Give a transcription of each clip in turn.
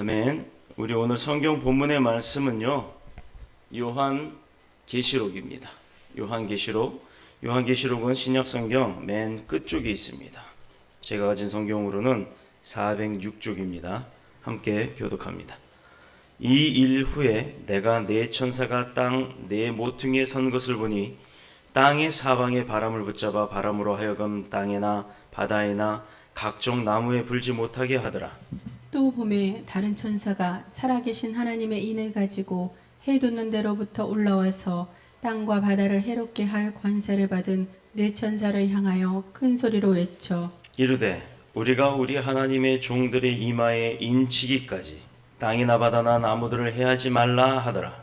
아멘. 우리 오늘 성경 본문의 말씀은요, 요한계시록입니다. 요한계시록은 신약성경 맨 끝쪽에 있습니다. 제가 가진 성경으로는 406쪽입니다. 함께 교독합니다. 이 일 후에 내가 네 천사가 땅 네 모퉁이에 선 것을 보니 땅의 사방에 바람을 붙잡아 바람으로 하여금 땅에나 바다에나 각종 나무에 불지 못하게 하더라. 또 봄에 다른 천사가 살아계신 하나님의 인을 가지고 해 돋는 데로부터 올라와서 땅과 바다를 해롭게 할 관세를 받은 네 천사를 향하여 큰 소리로 외쳐 이르되 우리가 우리 하나님의 종들의 이마에 인치기까지 땅이나 바다나 나무들을 해하지 말라 하더라.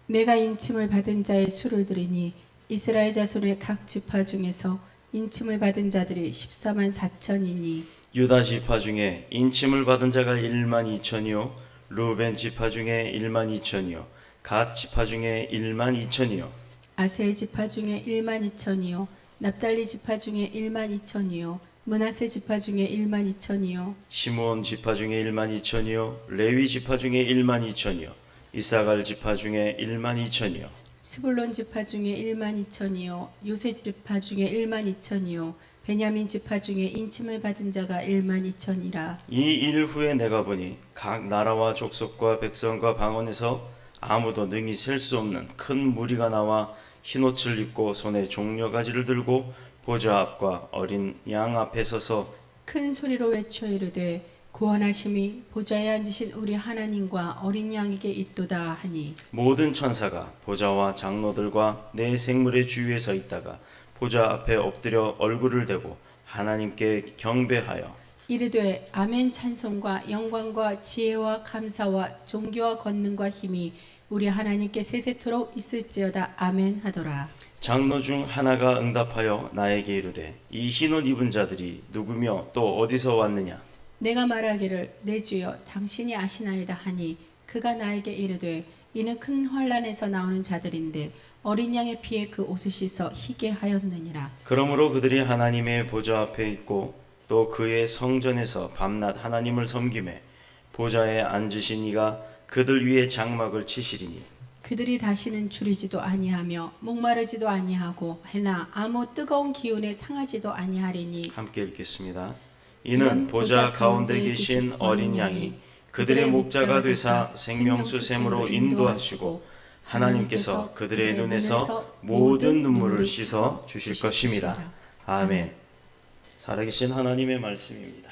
내가 인침을 받은 자의 수를 들으니 이스라엘 자손의 각 지파 중에서 인침을 받은 자들이 14만 4천이니 유다 지파 중에 인침을 받은 자가 1만 2천이요 루벤 지파 중에 1만 2천이요 갓 지파 중에 1만 2천이요 아셀 지파 중에 1만 2천이요 납달리 지파 중에 1만 2천이요 므낫세 지파 중에 1만 2천이요 시므온 지파 중에 1만 2천이요 레위 지파 중에 1만 2천이요 이사갈 지파 중에 1만 2천이요 스불론 지파 중에 1만 2천이요 요셉 지파 중에 1만 2천이요 베냐민 지파 중에 인침을 받은 자가 1만 2천이라. 이 일 후에 내가 보니 각 나라와 족속과 백성과 방언에서 아무도 능히 셀 수 없는 큰 무리가 나와 흰옷을 입고 손에 종려가지를 들고 보좌 앞과 어린 양 앞에 서서 큰 소리로 외쳐 이르되 구원하심이 보좌에 앉으신 우리 하나님과 어린 양에게 있도다 하니 모든 천사가 보좌와 장로들과 네 생물의 주위에 서 있다가 보좌 앞에 엎드려 얼굴을 대고 하나님께 경배하여 이르되 아멘 찬송과 영광과 지혜와 감사와 존귀와 권능과 힘이 우리 하나님께 세세토록 있을지어다 아멘 하더라. 장로 중 하나가 응답하여 나에게 이르되 이 흰옷 입은 자들이 누구며 또 어디서 왔느냐. 내가 말하기를 내 주여 당신이 아시나이다 하니 그가 나에게 이르되 이는 큰 환란에서 나오는 자들인데 어린 양의 피에 그 옷을 씻어 희게 하였느니라. 그러므로 그들이 하나님의 보좌 앞에 있고 또 그의 성전에서 밤낮 하나님을 섬기매 보좌에 앉으신 이가 그들 위에 장막을 치시리니 그들이 다시는 줄이지도 아니하며 목마르지도 아니하고 해나 아무 뜨거운 기운에 상하지도 아니하리니. 함께 읽겠습니다. 이는 보좌 가운데 계신 어린 양이 그들의 목자가 되사 생명수 샘으로 인도하시고 하나님께서 그들의 눈에서 모든 눈물을 씻어 주실 것임이라. 아멘. 살아계신 하나님의 말씀입니다.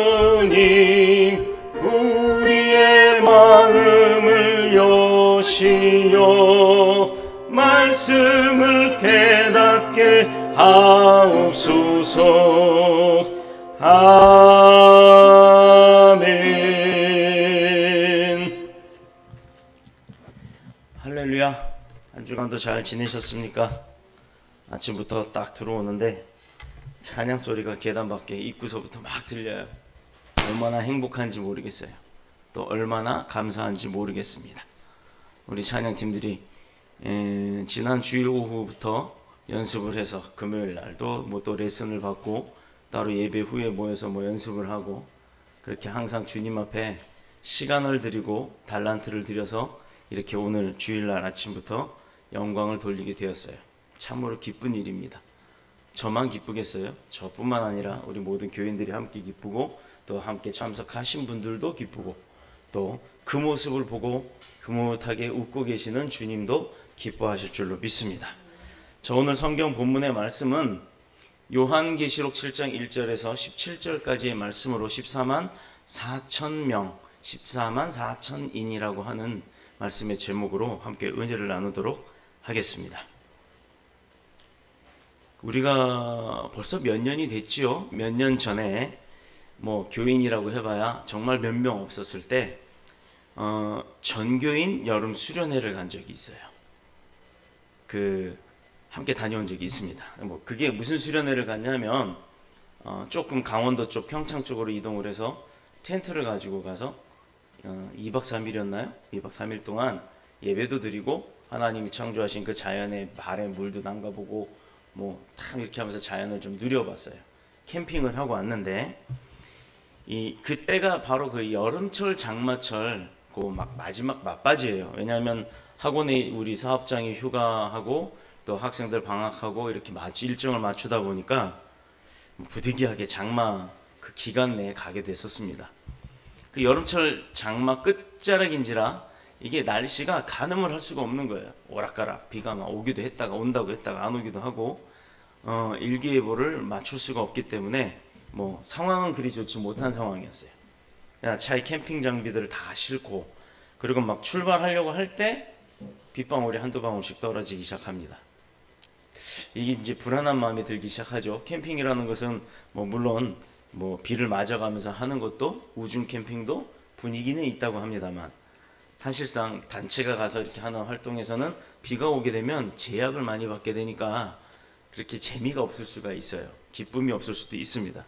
주님 우리의 마음을 여시어 말씀을 깨닫게 하옵소서. 아멘. 할렐루야. 한 주간도 잘 지내셨습니까? 아침부터 딱 들어오는데 찬양 소리가 계단 밖에 입구서부터 막 들려요. 얼마나 행복한지 모르겠어요. 또 얼마나 감사한지 모르겠습니다. 우리 찬양팀들이 지난 주일 오후부터 연습을 해서 금요일 날도 뭐 또 레슨을 받고 따로 예배 후에 모여서 뭐 연습을 하고 그렇게 항상 주님 앞에 시간을 드리고 달란트를 드려서 이렇게 오늘 주일날 아침부터 영광을 돌리게 되었어요. 참으로 기쁜 일입니다. 저만 기쁘겠어요? 저뿐만 아니라 우리 모든 교인들이 함께 기쁘고 또 함께 참석하신 분들도 기쁘고 또 그 모습을 보고 흐뭇하게 웃고 계시는 주님도 기뻐하실 줄로 믿습니다. 저 오늘 성경 본문의 말씀은 요한계시록 7장 1절에서 17절까지의 말씀으로 14만 4천 4천인이라고 하는 말씀의 제목으로 함께 은혜를 나누도록 하겠습니다. 우리가 벌써 몇 년이 됐지요? 몇 년 전에 뭐 교인이라고 해봐야 정말 몇 명 없었을 때 전교인 여름 수련회를 간 적이 있어요. 함께 다녀온 적이 있습니다. 뭐 그게 무슨 수련회를 갔냐면 조금 강원도 쪽 평창 쪽으로 이동을 해서 텐트를 가지고 가서 2박 3일이었나요? 2박 3일 동안 예배도 드리고 하나님이 창조하신 그 자연의 발에 물도 담가보고 뭐 탁 이렇게 하면서 자연을 좀 누려봤어요. 캠핑을 하고 왔는데 그때가 바로 그 여름철 장마철 그 막 마지막 막바지예요. 왜냐하면 학원에 우리 사업장이 휴가하고 또 학생들 방학하고 이렇게 일정을 맞추다 보니까 부득이하게 장마 그 기간 내에 가게 됐었습니다. 그 여름철 장마 끝자락인지라 이게 날씨가 가늠을 할 수가 없는 거예요. 오락가락 비가 막 오기도 했다가 온다고 했다가 안 오기도 하고 일기예보를 맞출 수가 없기 때문에 뭐 상황은 그리 좋지 못한 상황이었어요. 그냥 차에 캠핑 장비들을 다 싣고 그리고 막 출발하려고 할 때 빗방울이 한두 방울씩 떨어지기 시작합니다. 이게 이제 불안한 마음이 들기 시작하죠. 캠핑이라는 것은 뭐 물론 뭐 비를 맞아가면서 하는 것도 우중 캠핑도 분위기는 있다고 합니다만 사실상 단체가 가서 이렇게 하는 활동에서는 비가 오게 되면 제약을 많이 받게 되니까 그렇게 재미가 없을 수가 있어요. 기쁨이 없을 수도 있습니다.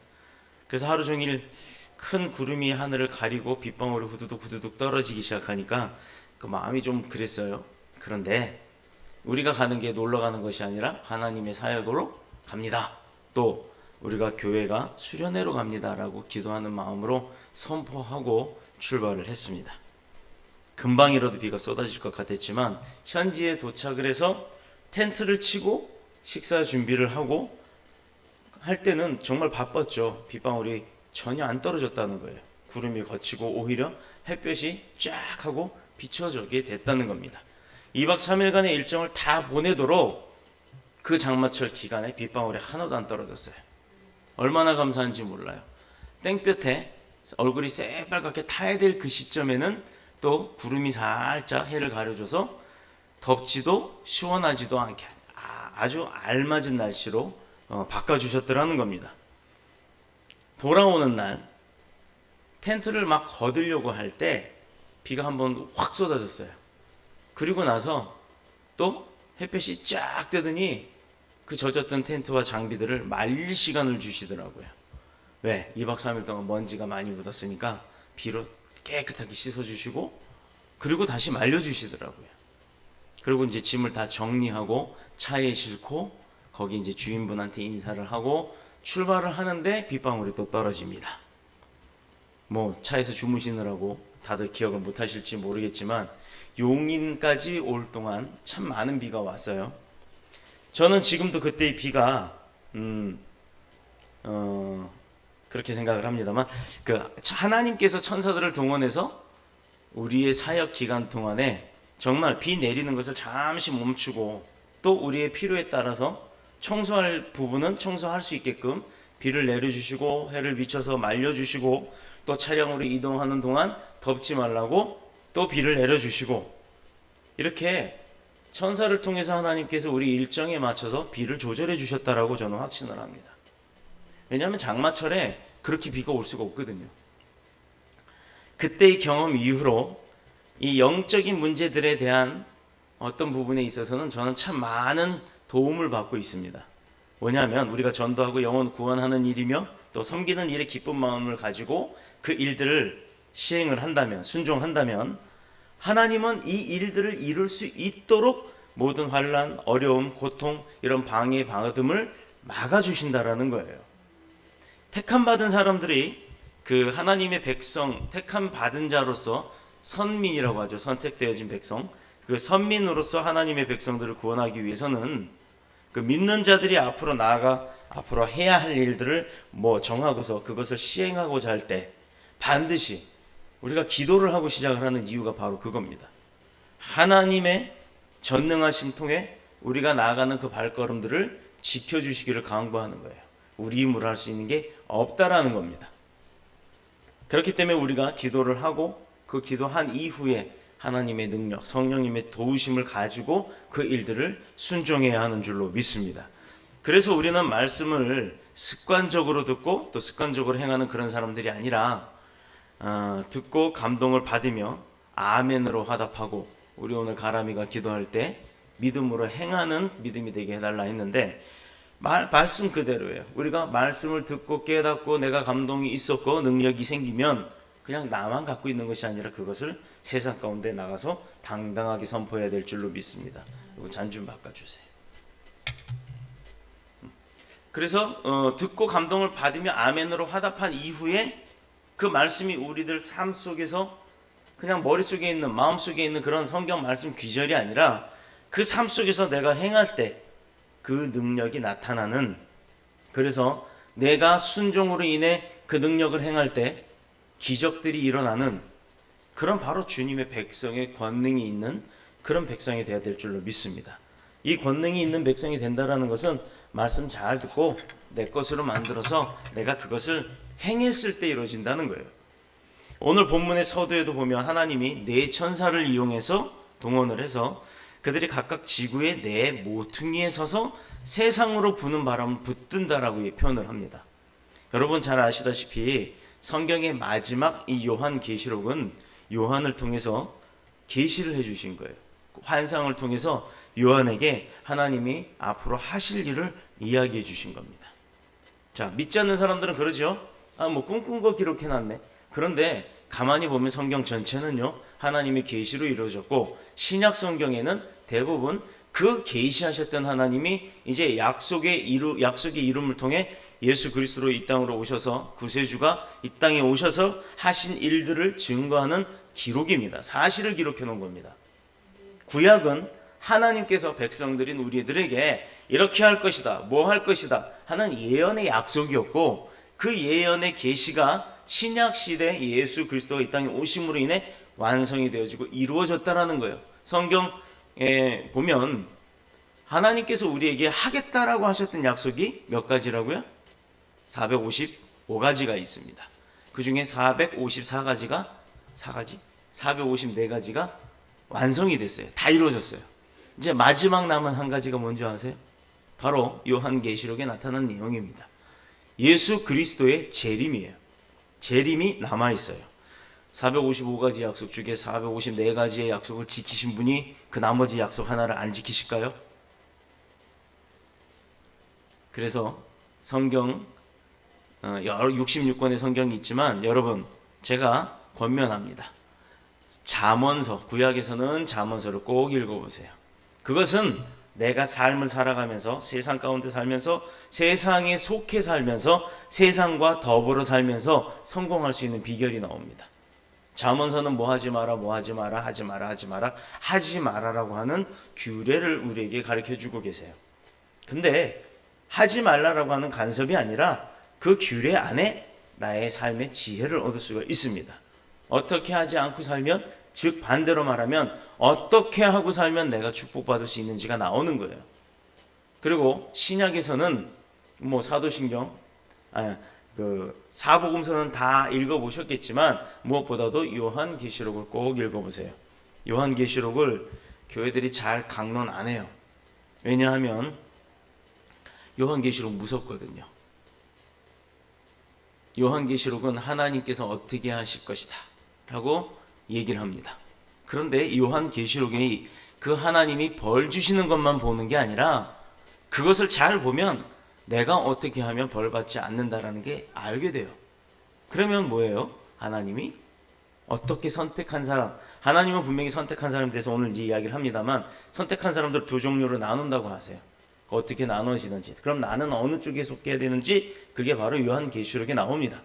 그래서 하루 종일 큰 구름이 하늘을 가리고 빗방울이 후두둑 후두둑 떨어지기 시작하니까 그 마음이 좀 그랬어요. 그런데 우리가 가는 게 놀러 가는 것이 아니라 하나님의 사역으로 갑니다. 또 우리가 교회가 수련회로 갑니다라고 기도하는 마음으로 선포하고 출발을 했습니다. 금방이라도 비가 쏟아질 것 같았지만 현지에 도착을 해서 텐트를 치고 식사 준비를 하고 할 때는 정말 바빴죠. 빗방울이 전혀 안 떨어졌다는 거예요. 구름이 걷히고 오히려 햇볕이 쫙 하고 비춰지게 됐다는 겁니다. 2박 3일간의 일정을 다 보내도록 그 장마철 기간에 빗방울이 하나도 안 떨어졌어요. 얼마나 감사한지 몰라요. 땡볕에 얼굴이 새빨갛게 타야 될 그 시점에는 또 구름이 살짝 해를 가려줘서 덥지도 시원하지도 않게 아주 알맞은 날씨로 바꿔주셨더라는 겁니다. 돌아오는 날 텐트를 막 거두려고 할 때 비가 한번 확 쏟아졌어요. 그리고 나서 또 햇볕이 쫙 뜨더니 그 젖었던 텐트와 장비들을 말릴 시간을 주시더라고요. 왜? 2박 3일 동안 먼지가 많이 묻었으니까 비로 깨끗하게 씻어주시고 그리고 다시 말려주시더라고요. 그리고 이제 짐을 다 정리하고 차에 싣고 거기 이제 주인분한테 인사를 하고 출발을 하는데 빗방울이 또 떨어집니다. 뭐 차에서 주무시느라고 다들 기억을 못 하실지 모르겠지만 용인까지 올 동안 참 많은 비가 왔어요. 저는 지금도 그때의 비가 그렇게 생각을 합니다만 하나님께서 천사들을 동원해서 우리의 사역 기간 동안에 정말 비 내리는 것을 잠시 멈추고 또 우리의 필요에 따라서 청소할 부분은 청소할 수 있게끔 비를 내려주시고 해를 비춰서 말려주시고 또 차량으로 이동하는 동안 덥지 말라고 또 비를 내려주시고 이렇게 천사를 통해서 하나님께서 우리 일정에 맞춰서 비를 조절해 주셨다라고 저는 확신을 합니다. 왜냐하면 장마철에 그렇게 비가 올 수가 없거든요. 그때의 경험 이후로 이 영적인 문제들에 대한 어떤 부분에 있어서는 저는 참 많은 도움을 받고 있습니다. 뭐냐면 우리가 전도하고 영혼 구원하는 일이며 또 섬기는 일에 기쁜 마음을 가지고 그 일들을 시행을 한다면 순종한다면 하나님은 이 일들을 이룰 수 있도록 모든 환난, 어려움, 고통 이런 방해, 방어듬을 막아주신다라는 거예요. 택함 받은 사람들이 그 하나님의 백성, 택함 받은 자로서 선민이라고 하죠. 선택되어진 백성. 그 선민으로서 하나님의 백성들을 구원하기 위해서는 그 믿는 자들이 앞으로 나아가 앞으로 해야 할 일들을 정하고서 그것을 시행하고자 할 때 반드시 우리가 기도를 하고 시작을 하는 이유가 바로 그겁니다. 하나님의 전능하심 통해 우리가 나아가는 그 발걸음들을 지켜주시기를 간구하는 거예요. 우리 힘으로 할 수 있는 게 없다라는 겁니다. 그렇기 때문에 우리가 기도를 하고 그 기도한 이후에 하나님의 능력, 성령님의 도우심을 가지고 그 일들을 순종해야 하는 줄로 믿습니다. 그래서 우리는 말씀을 습관적으로 듣고 또 습관적으로 행하는 그런 사람들이 아니라 듣고 감동을 받으며 아멘으로 화답하고 우리 오늘 가람이가 기도할 때 믿음으로 행하는 믿음이 되게 해달라 했는데 말씀 그대로예요. 우리가 말씀을 듣고 깨닫고 내가 감동이 있었고 능력이 생기면 그냥 나만 갖고 있는 것이 아니라 그것을 세상 가운데 나가서 당당하게 선포해야 될 줄로 믿습니다. 그리고 잔 좀 바꿔주세요. 그래서 듣고 감동을 받으며 아멘으로 화답한 이후에 그 말씀이 우리들 삶 속에서 그냥 머릿속에 있는, 마음속에 있는 그런 성경 말씀 귀절이 아니라 그 삶 속에서 내가 행할 때 그 능력이 나타나는, 그래서 내가 순종으로 인해 그 능력을 행할 때 기적들이 일어나는 그런 바로 주님의 백성의 권능이 있는 그런 백성이 되어야 될 줄로 믿습니다. 이 권능이 있는 백성이 된다는 것은 말씀 잘 듣고 내 것으로 만들어서 내가 그것을 행했을 때 이루어진다는 거예요. 오늘 본문의 서두에도 보면 하나님이 네 천사를 이용해서 동원을 해서 그들이 각각 지구의 네 모퉁이에 서서 세상으로 부는 바람을 붙든다라고 표현을 합니다. 여러분 잘 아시다시피 성경의 마지막 이 요한계시록은 요한을 통해서 계시를 해주신 거예요. 환상을 통해서 요한에게 하나님이 앞으로 하실 일을 이야기해 주신 겁니다. 자, 믿지 않는 사람들은 그러죠. 뭐 꿈꾼 거 기록해놨네. 그런데 가만히 보면 성경 전체는요, 하나님의 계시로 이루어졌고 신약 성경에는 대부분 그 계시하셨던 하나님이 이제 약속의 이름을 통해 예수 그리스도로 이 땅으로 오셔서 구세주가 이 땅에 오셔서 하신 일들을 증거하는 기록입니다. 사실을 기록해 놓은 겁니다. 구약은 하나님께서 백성들인 우리들에게 이렇게 할 것이다, 뭐 할 것이다 하는 예언의 약속이었고, 그 예언의 계시가 신약 시대 예수 그리스도가 이 땅에 오심으로 인해 완성이 되어지고 이루어졌다라는 거예요. 성경에 보면 하나님께서 우리에게 하겠다라고 하셨던 약속이 몇 가지라고요? 455가지가 있습니다. 그 중에 454가지가 454가지가 완성이 됐어요. 다 이루어졌어요. 이제 마지막 남은 한 가지가 뭔지 아세요? 바로 요한계시록에 나타난 내용입니다. 예수 그리스도의 재림이에요. 재림이 남아있어요. 455가지 약속 중에 454가지의 약속을 지키신 분이 그 나머지 약속 하나를 안 지키실까요? 그래서 성경 66권의 성경이 있지만 여러분 제가 권면합니다. 잠언서, 구약에서는 잠언서를 꼭 읽어보세요. 그것은 내가 삶을 살아가면서 세상 가운데 살면서 세상에 속해 살면서 세상과 더불어 살면서 성공할 수 있는 비결이 나옵니다. 잠언서는 뭐 하지 마라, 뭐 하지 마라, 하지 마라, 하지 마라, 하지 마라라고 하는 규례를 우리에게 가르쳐주고 계세요. 근데 하지 말라라고 하는 간섭이 아니라 그 규례 안에 나의 삶의 지혜를 얻을 수가 있습니다. 어떻게 하지 않고 살면, 즉 반대로 말하면 어떻게 하고 살면 내가 축복받을 수 있는지가 나오는 거예요. 그리고 신약에서는 뭐 사도신경, 사복음서는 다 읽어보셨겠지만 무엇보다도 요한계시록을 꼭 읽어보세요. 요한계시록을 교회들이 잘 강론 안 해요. 왜냐하면 요한계시록 무섭거든요. 요한계시록은 하나님께서 어떻게 하실 것이다 라고 얘기를 합니다. 그런데 요한계시록이 그 하나님이 벌 주시는 것만 보는 게 아니라 그것을 잘 보면 내가 어떻게 하면 벌 받지 않는다라는 게 알게 돼요. 그러면 뭐예요? 하나님이 어떻게 선택한 사람, 하나님은 분명히 선택한 사람에 대해서 오늘 이야기를 합니다만 선택한 사람들 두 종류로 나눈다고 하세요. 어떻게 나눠지는지, 그럼 나는 어느 쪽에 속해야 되는지 그게 바로 요한계시록에 나옵니다.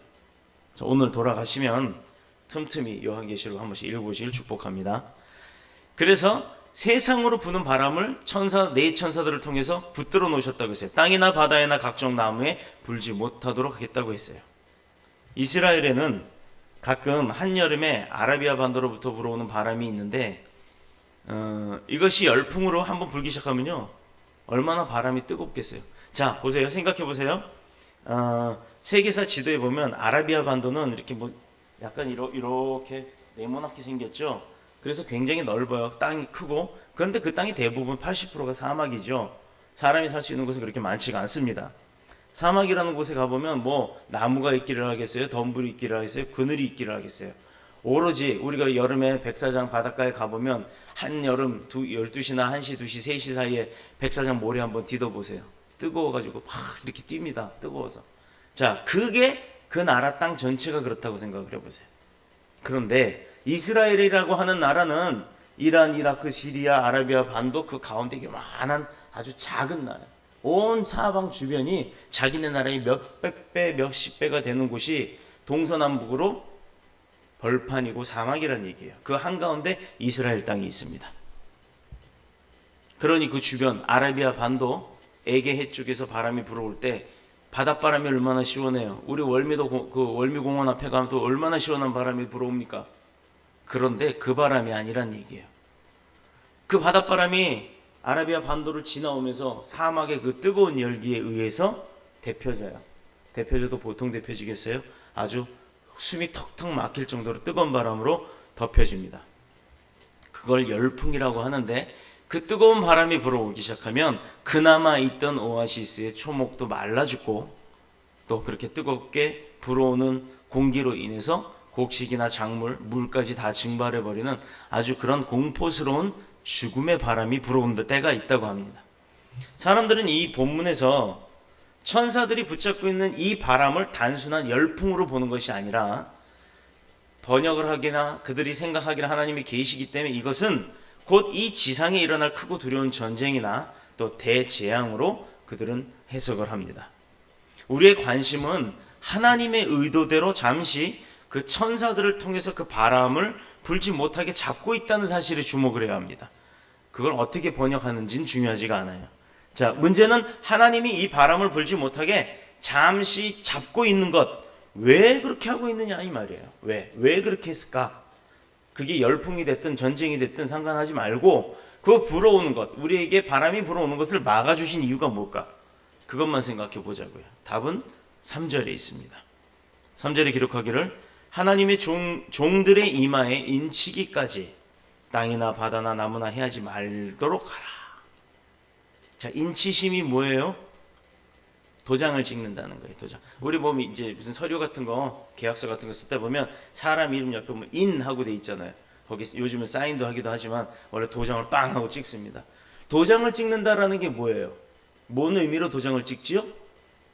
오늘 돌아가시면 틈틈이 요한계시록 한 번씩 읽어보시길 축복합니다. 그래서 세상으로 부는 바람을 네 천사들을 통해서 붙들어 놓으셨다고 했어요. 땅이나 바다에나 각종 나무에 불지 못하도록 하겠다고 했어요. 이스라엘에는 가끔 한여름에 아라비아 반도로부터 불어오는 바람이 있는데 이것이 열풍으로 한번 불기 시작하면요 얼마나 바람이 뜨겁겠어요. 자 보세요, 생각해 보세요. 세계사 지도에 보면 아라비아 반도는 이렇게 뭐 약간 이렇게 네모나게 생겼죠. 그래서 굉장히 넓어요. 땅이 크고. 그런데 그 땅이 대부분 80%가 사막이죠. 사람이 살 수 있는 곳은 그렇게 많지가 않습니다. 사막이라는 곳에 가보면 뭐 나무가 있기를 하겠어요? 덤불이 있기를 하겠어요? 그늘이 있기를 하겠어요? 오로지 우리가 여름에 백사장 바닷가에 가보면 한여름 12시나 1시, 2시, 3시 사이에 백사장 모래 한번 디뎌보세요. 뜨거워가지고 막 이렇게 뜁니다. 뜨거워서. 자, 그게 그 나라 땅 전체가 그렇다고 생각을 해보세요. 그런데 이스라엘이라고 하는 나라는 이란, 이라크, 시리아, 아라비아 반도 그 가운데 요만한 아주 작은 나라. 온 사방 주변이 자기네 나라의 몇백 배, 몇십 배가 되는 곳이 동서남북으로 벌판이고 사막이란 얘기예요. 그 한가운데 이스라엘 땅이 있습니다. 그러니 그 주변 아라비아 반도 에게해 쪽에서 바람이 불어올 때 바닷바람이 얼마나 시원해요. 우리 월미도 그 월미공원 앞에 가면 또 얼마나 시원한 바람이 불어옵니까? 그런데 그 바람이 아니란 얘기예요. 그 바닷바람이 아라비아 반도를 지나오면서 사막의 그 뜨거운 열기에 의해서 데펴져요. 데펴져도 보통 데펴지겠어요? 아주 숨이 턱턱 막힐 정도로 뜨거운 바람으로 덮여집니다. 그걸 열풍이라고 하는데 그 뜨거운 바람이 불어오기 시작하면 그나마 있던 오아시스의 초목도 말라 죽고 또 그렇게 뜨겁게 불어오는 공기로 인해서 곡식이나 작물, 물까지 다 증발해버리는 아주 그런 공포스러운 죽음의 바람이 불어오는 때가 있다고 합니다. 사람들은 이 본문에서 천사들이 붙잡고 있는 이 바람을 단순한 열풍으로 보는 것이 아니라 번역을 하기나 그들이 생각하기나 하나님의 계시이기 때문에 이것은 곧 이 지상에 일어날 크고 두려운 전쟁이나 또 대재앙으로 그들은 해석을 합니다. 우리의 관심은 하나님의 의도대로 잠시 그 천사들을 통해서 그 바람을 불지 못하게 잡고 있다는 사실에 주목을 해야 합니다. 그걸 어떻게 번역하는지는 중요하지가 않아요. 자, 문제는 하나님이 이 바람을 불지 못하게 잠시 잡고 있는 것, 왜 그렇게 하고 있느냐 이 말이에요. 왜 그렇게 했을까? 그게 열풍이 됐든 전쟁이 됐든 상관하지 말고 그 불어오는 것, 우리에게 바람이 불어오는 것을 막아주신 이유가 뭘까? 그것만 생각해 보자고요. 답은 3절에 있습니다. 3절에 기록하기를 하나님의 종들의 이마에 인치기까지 땅이나 바다나 나무나 해하지 말도록 하라. 자, 인치심이 뭐예요? 도장을 찍는다는 거예요. 도장. 우리 보면 이제 무슨 서류 같은 거, 계약서 같은 거 쓸 때 보면 사람 이름 옆에 보면 인 하고 돼 있잖아요. 거기 요즘은 사인도 하기도 하지만 원래 도장을 빵 하고 찍습니다. 도장을 찍는다라는 게 뭐예요? 뭔 의미로 도장을 찍지요?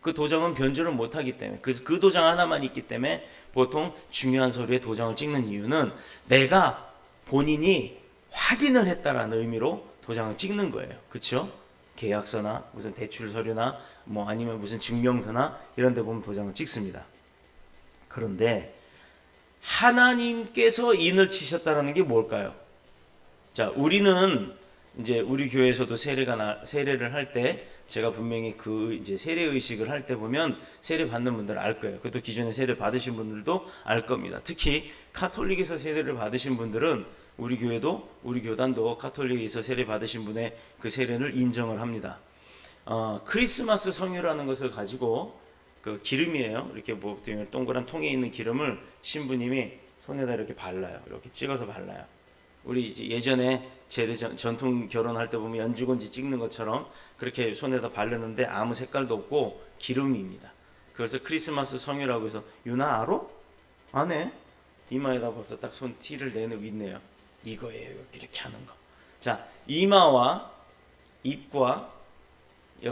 그 도장은 변조를 못 하기 때문에, 그래서 그 도장 하나만 있기 때문에 보통 중요한 서류에 도장을 찍는 이유는 내가 본인이 확인을 했다라는 의미로 도장을 찍는 거예요. 그렇죠? 계약서나 무슨 대출 서류나 뭐 아니면 무슨 증명서나 이런 데 보면 도장을 찍습니다. 그런데 하나님께서 인을 치셨다는 게 뭘까요? 자, 우리는 이제 우리 교회에서도 세례를 할 때 제가 분명히 그 이제 세례 의식을 할 때 보면 세례 받는 분들 알 거예요. 그것도 기존에 세례 받으신 분들도 알 겁니다. 특히 카톨릭에서 세례를 받으신 분들은 우리 교회도 우리 교단도 카톨릭에서 세례 받으신 분의 그 세례를 인정을 합니다. 크리스마스 성유라는 것을 가지고 그 기름이에요. 이렇게 뭐 동그란 통에 있는 기름을 신부님이 손에다 이렇게 발라요. 이렇게 찍어서 발라요. 우리 이제 예전에 전통 결혼할 때 보면 연주곤지 찍는 것처럼 그렇게 손에다 바르는데 아무 색깔도 없고 기름입니다. 그래서 크리스마스 성유라고 해서 유나 알아? 안 해? 이마에다 벌써 딱 손 티를 있네요. 이거예요. 이렇게 하는 거. 자, 이마와 입과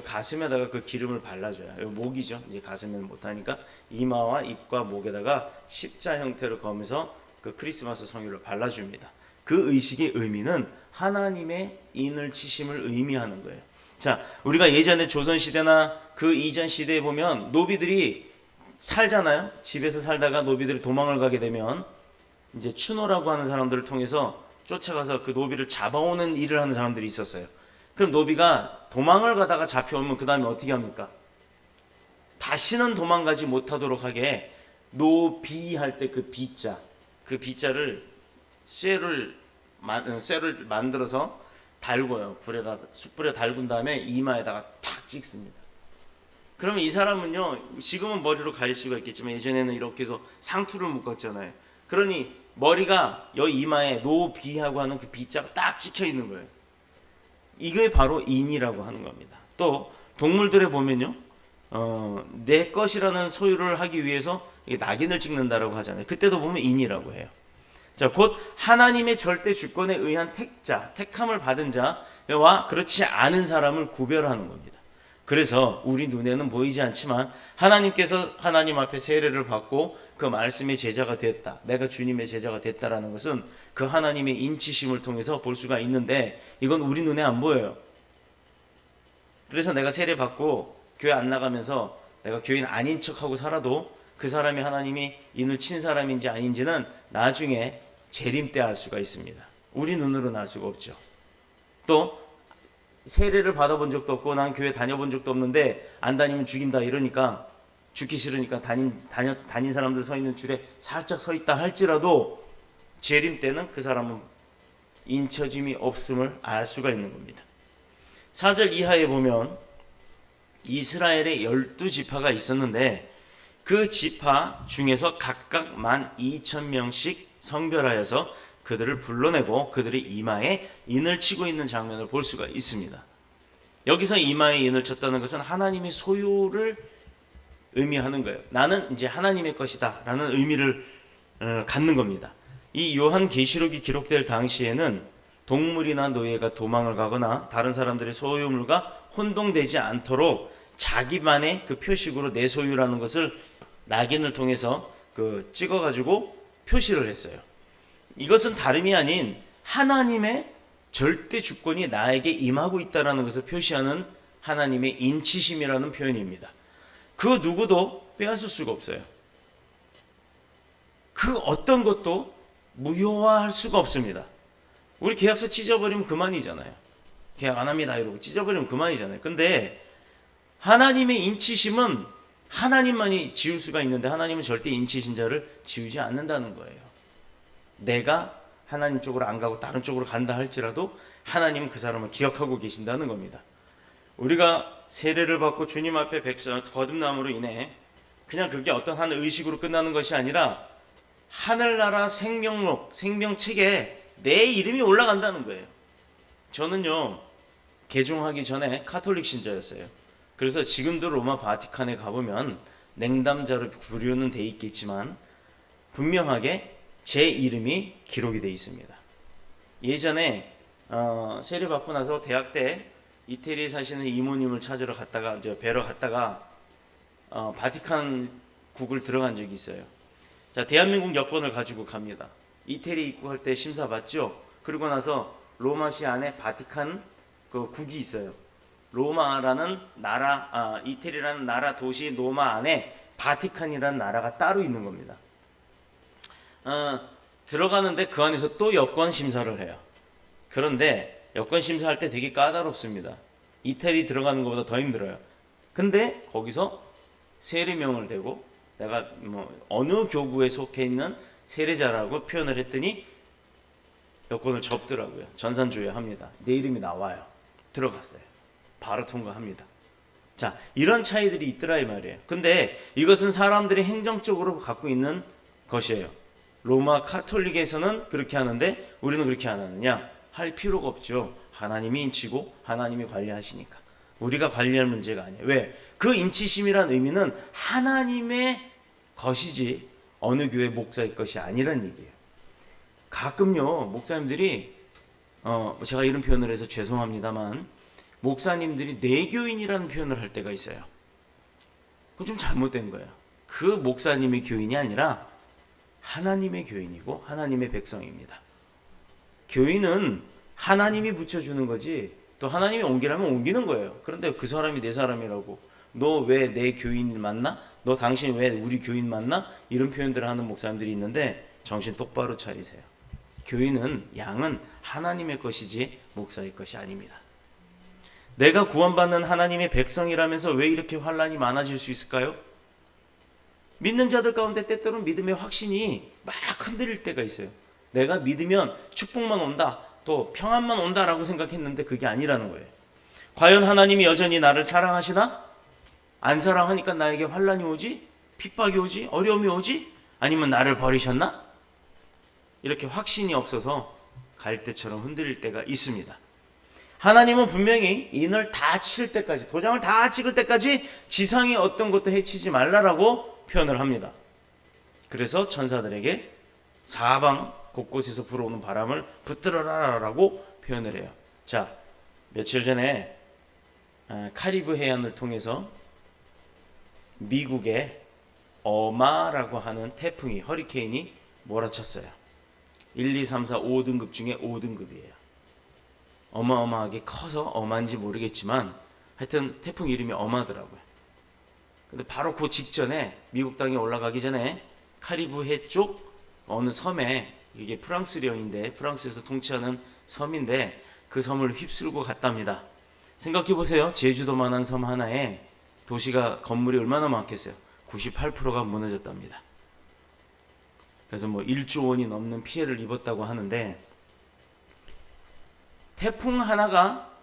가슴에다가 그 기름을 발라줘요. 이 목이죠. 이제 가슴에는 못하니까 이마와 입과 목에다가 십자 형태로 거면서 그 크리스마스 성유를 발라줍니다. 그 의식의 의미는 하나님의 인을 치심을 의미하는 거예요. 자, 우리가 예전에 조선시대나 그 이전 시대에 보면 노비들이 살잖아요. 집에서 살다가 노비들이 도망을 가게 되면 이제 추노라고 하는 사람들을 통해서 쫓아가서 그 노비를 잡아오는 일을 하는 사람들이 있었어요. 그럼 노비가 도망을 가다가 잡혀오면 그 다음에 어떻게 합니까? 다시는 도망가지 못하도록 하게 노비할 때 그 비자, 그 비자를 쇠를 만들어서 달궈요. 숯불에 달군 다음에 이마에다가 탁 찍습니다. 그러면 이 사람은요, 지금은 머리로 가릴 수가 있겠지만 예전에는 이렇게 해서 상투를 묶었잖아요. 그러니 머리가 여기 이마에 노비하고 하는 그 비자가 딱 찍혀 있는 거예요. 이게 바로 인이라고 하는 겁니다. 또 동물들에 보면요, 내 것이라는 소유를 하기 위해서 낙인을 찍는다라고 하잖아요. 그때도 보면 인이라고 해요. 자, 곧 하나님의 절대 주권에 의한 택자, 택함을 받은 자와 그렇지 않은 사람을 구별하는 겁니다. 그래서 우리 눈에는 보이지 않지만 하나님께서 하나님 앞에 세례를 받고 그 말씀의 제자가 됐다, 내가 주님의 제자가 됐다라는 것은 그 하나님의 인치심을 통해서 볼 수가 있는데 이건 우리 눈에 안 보여요. 그래서 내가 세례 받고 교회 안 나가면서 내가 교인 아닌 척하고 살아도 그 사람이 하나님이 인을 친 사람인지 아닌지는 나중에 재림 때 알 수가 있습니다. 우리 눈으로는 알 수가 없죠. 또 세례를 받아본 적도 없고 난 교회 다녀본 적도 없는데 안 다니면 죽인다 이러니까 죽기 싫으니까 다닌 사람들 서 있는 줄에 살짝 서 있다 할지라도 재림 때는 그 사람은 인처짐이 없음을 알 수가 있는 겁니다. 4절 이하에 보면 이스라엘에 12지파가 있었는데 그 지파 중에서 각각 12,000명씩 성별하여서 그들을 불러내고 그들의 이마에 인을 치고 있는 장면을 볼 수가 있습니다. 여기서 이마에 인을 쳤다는 것은 하나님의 소유를 의미하는 거예요. 나는 이제 하나님의 것이다 라는 의미를 갖는 겁니다. 이 요한계시록이 기록될 당시에는 동물이나 노예가 도망을 가거나 다른 사람들의 소유물과 혼동되지 않도록 자기만의 그 표식으로 내 소유라는 것을 낙인을 통해서 찍어가지고 표시를 했어요. 이것은 다름이 아닌 하나님의 절대 주권이 나에게 임하고 있다는 것을 표시하는 하나님의 인치심이라는 표현입니다. 그 누구도 빼앗을 수가 없어요. 그 어떤 것도 무효화할 수가 없습니다. 우리 계약서 찢어버리면 그만이잖아요. 계약 안 합니다 이러고 찢어버리면 그만이잖아요. 근데 하나님의 인치심은 하나님만이 지울 수가 있는데 하나님은 절대 인치신 자를 지우지 않는다는 거예요. 내가 하나님 쪽으로 안 가고 다른 쪽으로 간다 할지라도 하나님은 그 사람을 기억하고 계신다는 겁니다. 우리가 세례를 받고 주님 앞에 거듭남으로 인해 그냥 그게 어떤 한 의식으로 끝나는 것이 아니라 하늘나라 생명록, 생명책에 내 이름이 올라간다는 거예요. 저는요, 개종하기 전에 카톨릭 신자였어요. 그래서 지금도 로마 바티칸에 가보면 냉담자로 부류는 돼 있겠지만 분명하게 제 이름이 기록이 돼 있습니다. 예전에 세례 받고 나서 대학 때 이태리에 사시는 이모님을 찾으러 갔다가 뵈러 갔다가 바티칸 국을 들어간 적이 있어요. 자, 대한민국 여권을 가지고 갑니다. 이태리 입국할 때 심사 받죠. 그리고 나서 로마시 안에 바티칸 그 국이 있어요. 로마라는 나라, 이태리라는 나라 도시 로마 안에 바티칸이라는 나라가 따로 있는 겁니다. 들어가는데 그 안에서 또 여권 심사를 해요. 그런데 여권 심사할 때 되게 까다롭습니다. 이태리 들어가는 것보다 더 힘들어요. 근데 거기서 세례명을 대고 내가 어느 교구에 속해 있는 세례자라고 표현을 했더니 여권을 접더라고요. 전산조회합니다. 내 이름이 나와요. 들어갔어요. 바로 통과합니다. 자, 이런 차이들이 있더라 이 말이에요. 근데 이것은 사람들이 행정적으로 갖고 있는 것이에요. 로마 카톨릭에서는 그렇게 하는데 우리는 그렇게 안 하느냐? 할 필요가 없죠. 하나님이 인치고 하나님이 관리하시니까. 우리가 관리할 문제가 아니에요. 왜? 그 인치심이란 의미는 하나님의 것이지 어느 교회 목사의 것이 아니란 얘기예요. 가끔요 목사님들이 제가 이런 표현을 해서 죄송합니다만 목사님들이 내교인이라는 표현을 할 때가 있어요. 그건 좀 잘못된 거예요. 그 목사님의 교인이 아니라 하나님의 교인이고 하나님의 백성입니다. 교인은 하나님이 붙여주는 거지 또 하나님이 옮기라면 옮기는 거예요. 그런데 그 사람이 내 사람이라고 너 왜 내 교인 맞나? 너 당신 왜 우리 교인 맞나? 이런 표현들을 하는 목사님들이 있는데 정신 똑바로 차리세요. 교인은 양은 하나님의 것이지 목사의 것이 아닙니다. 내가 구원받는 하나님의 백성이라면서 왜 이렇게 환난이 많아질 수 있을까요? 믿는 자들 가운데 때때로는 믿음의 확신이 막 흔들릴 때가 있어요. 내가 믿으면 축복만 온다, 또 평안만 온다라고 생각했는데 그게 아니라는 거예요. 과연 하나님이 여전히 나를 사랑하시나? 안 사랑하니까 나에게 환난이 오지? 핍박이 오지? 어려움이 오지? 아니면 나를 버리셨나? 이렇게 확신이 없어서 갈대처럼 흔들릴 때가 있습니다. 하나님은 분명히 인을 다 칠 때까지, 도장을 다 찍을 때까지 지상의 어떤 것도 해치지 말라라고 표현을 합니다. 그래서 천사들에게 사방 곳곳에서 불어오는 바람을 붙들어라라고 표현을 해요. 자, 며칠 전에 카리브 해안을 통해서 미국에 어마라고 하는 태풍이, 허리케인이 몰아쳤어요. 1, 2, 3, 4, 5등급 중에 5등급이에요. 어마어마하게 커서 어마인지 모르겠지만 하여튼 태풍 이름이 엄하더라고요. 근데 바로 그 직전에 미국 땅에 올라가기 전에 카리브해 쪽 어느 섬에, 이게 프랑스령인데 프랑스에서 통치하는 섬인데 그 섬을 휩쓸고 갔답니다. 생각해 보세요. 제주도만한 섬 하나에 도시가 건물이 얼마나 많겠어요. 98%가 무너졌답니다. 그래서 뭐 1조 원이 넘는 피해를 입었다고 하는데, 태풍 하나가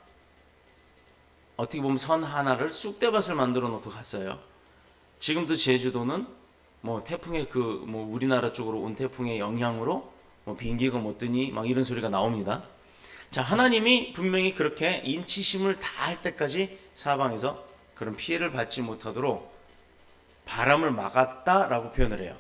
어떻게 보면 선 하나를 쑥대밭을 만들어 놓고 갔어요. 지금도 제주도는 뭐 태풍의 뭐 우리나라 쪽으로 온 태풍의 영향으로 뭐 비행기가 못 뜨니 막 이런 소리가 나옵니다. 자, 하나님이 분명히 그렇게 인치심을 다할 때까지 사방에서 그런 피해를 받지 못하도록 바람을 막았다라고 표현을 해요.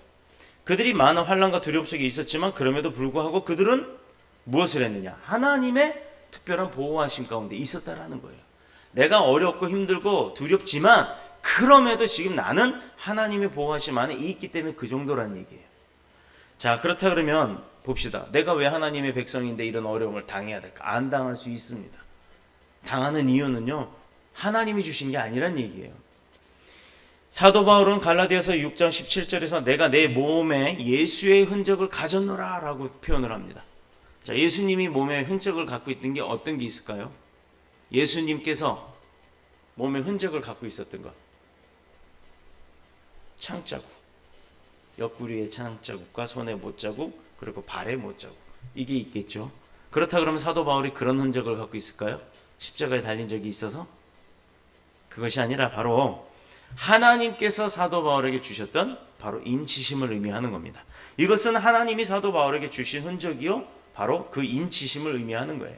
그들이 많은 환난과 두려움 속에 있었지만 그럼에도 불구하고 그들은 무엇을 했느냐? 하나님의 특별한 보호하심 가운데 있었다라는 거예요. 내가 어렵고 힘들고 두렵지만 그럼에도 지금 나는 하나님의 보호하심 안에 있기 때문에 그 정도란 얘기예요. 자, 그렇다 그러면 봅시다. 내가 왜 하나님의 백성인데 이런 어려움을 당해야 될까? 안 당할 수 있습니다. 당하는 이유는요, 하나님이 주신 게 아니란 얘기예요. 사도 바울은 갈라디아서 6장 17절에서 내가 내 몸에 예수의 흔적을 가졌노라 라고 표현을 합니다. 자, 예수님이 몸에 흔적을 갖고 있던 게 어떤 게 있을까요? 예수님께서 몸에 흔적을 갖고 있었던 것, 창자국, 옆구리의 창자국과 손의 못자국, 그리고 발의 못자국, 이게 있겠죠. 그렇다 그러면 사도 바울이 그런 흔적을 갖고 있을까요? 십자가에 달린 적이 있어서? 그것이 아니라 바로 하나님께서 사도 바울에게 주셨던 바로 인치심을 의미하는 겁니다. 이것은 하나님이 사도 바울에게 주신 흔적이요, 바로 그 인치심을 의미하는 거예요.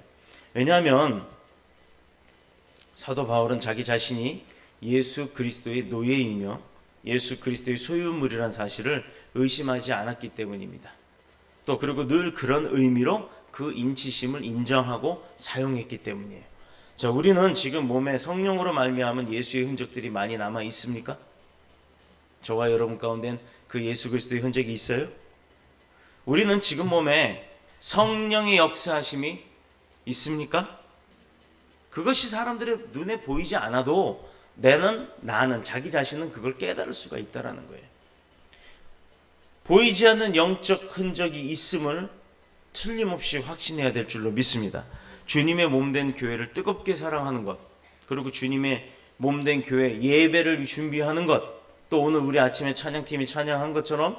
왜냐하면 사도 바울은 자기 자신이 예수 그리스도의 노예이며 예수 그리스도의 소유물이라는 사실을 의심하지 않았기 때문입니다. 또 그리고 늘 그런 의미로 그 인치심을 인정하고 사용했기 때문이에요. 자, 우리는 지금 몸에 성령으로 말미암은 예수의 흔적들이 많이 남아 있습니까? 저와 여러분 가운데는 그 예수 그리스도의 흔적이 있어요? 우리는 지금 몸에 성령의 역사하심이 있습니까? 그것이 사람들의 눈에 보이지 않아도 나는 자기 자신은 그걸 깨달을 수가 있다라는 거예요. 보이지 않는 영적 흔적이 있음을 틀림없이 확신해야 될 줄로 믿습니다. 주님의 몸된 교회를 뜨겁게 사랑하는 것, 그리고 주님의 몸된 교회 예배를 준비하는 것, 또 오늘 우리 아침에 찬양팀이 찬양한 것처럼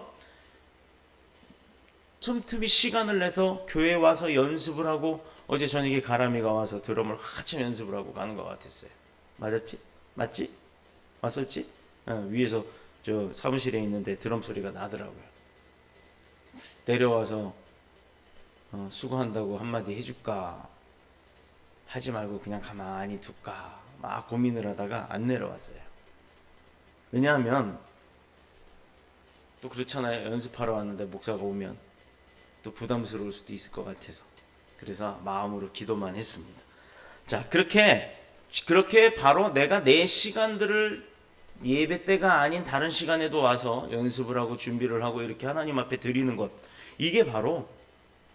틈틈이 시간을 내서 교회에 와서 연습을 하고, 어제 저녁에 가람이가 와서 드럼을 한참 연습을 하고 가는 것 같았어요. 맞았지? 맞지? 왔었지? 위에서 저 사무실에 있는데 드럼 소리가 나더라고요. 내려와서 수고한다고 한마디 해줄까? 하지 말고 그냥 가만히 둘까? 막 고민을 하다가 안 내려왔어요. 왜냐하면 또 그렇잖아요. 연습하러 왔는데 목사가 오면 또 부담스러울 수도 있을 것 같아서. 그래서 마음으로 기도만 했습니다. 자, 그렇게 바로 내가 내 시간들을 예배 때가 아닌 다른 시간에도 와서 연습을 하고 준비를 하고 이렇게 하나님 앞에 드리는 것, 이게 바로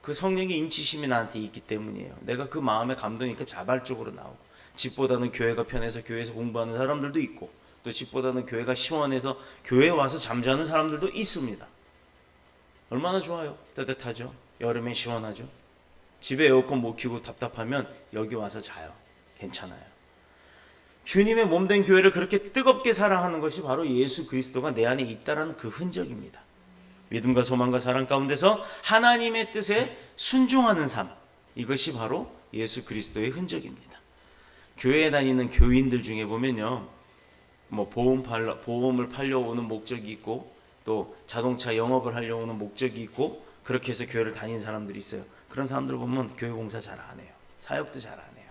그 성령의 인치심이 나한테 있기 때문이에요. 내가 그 마음에 감동이니까 자발적으로 나오고, 집보다는 교회가 편해서 교회에서 공부하는 사람들도 있고, 또 집보다는 교회가 시원해서 교회에 와서 잠자는 사람들도 있습니다. 얼마나 좋아요. 따뜻하죠. 여름에 시원하죠. 집에 에어컨 못 켜고 답답하면 여기 와서 자요. 괜찮아요. 주님의 몸된 교회를 그렇게 뜨겁게 사랑하는 것이 바로 예수 그리스도가 내 안에 있다라는 그 흔적입니다. 믿음과 소망과 사랑 가운데서 하나님의 뜻에 순종하는 삶, 이것이 바로 예수 그리스도의 흔적입니다. 교회에 다니는 교인들 중에 보면요, 뭐 보험을 팔려 오는 목적이 있고, 또 자동차 영업을 하려고 오는 목적이 있고, 그렇게 해서 교회를 다니는 사람들이 있어요. 그런 사람들 보면 교회 공사 잘 안 해요. 사역도 잘 안 해요.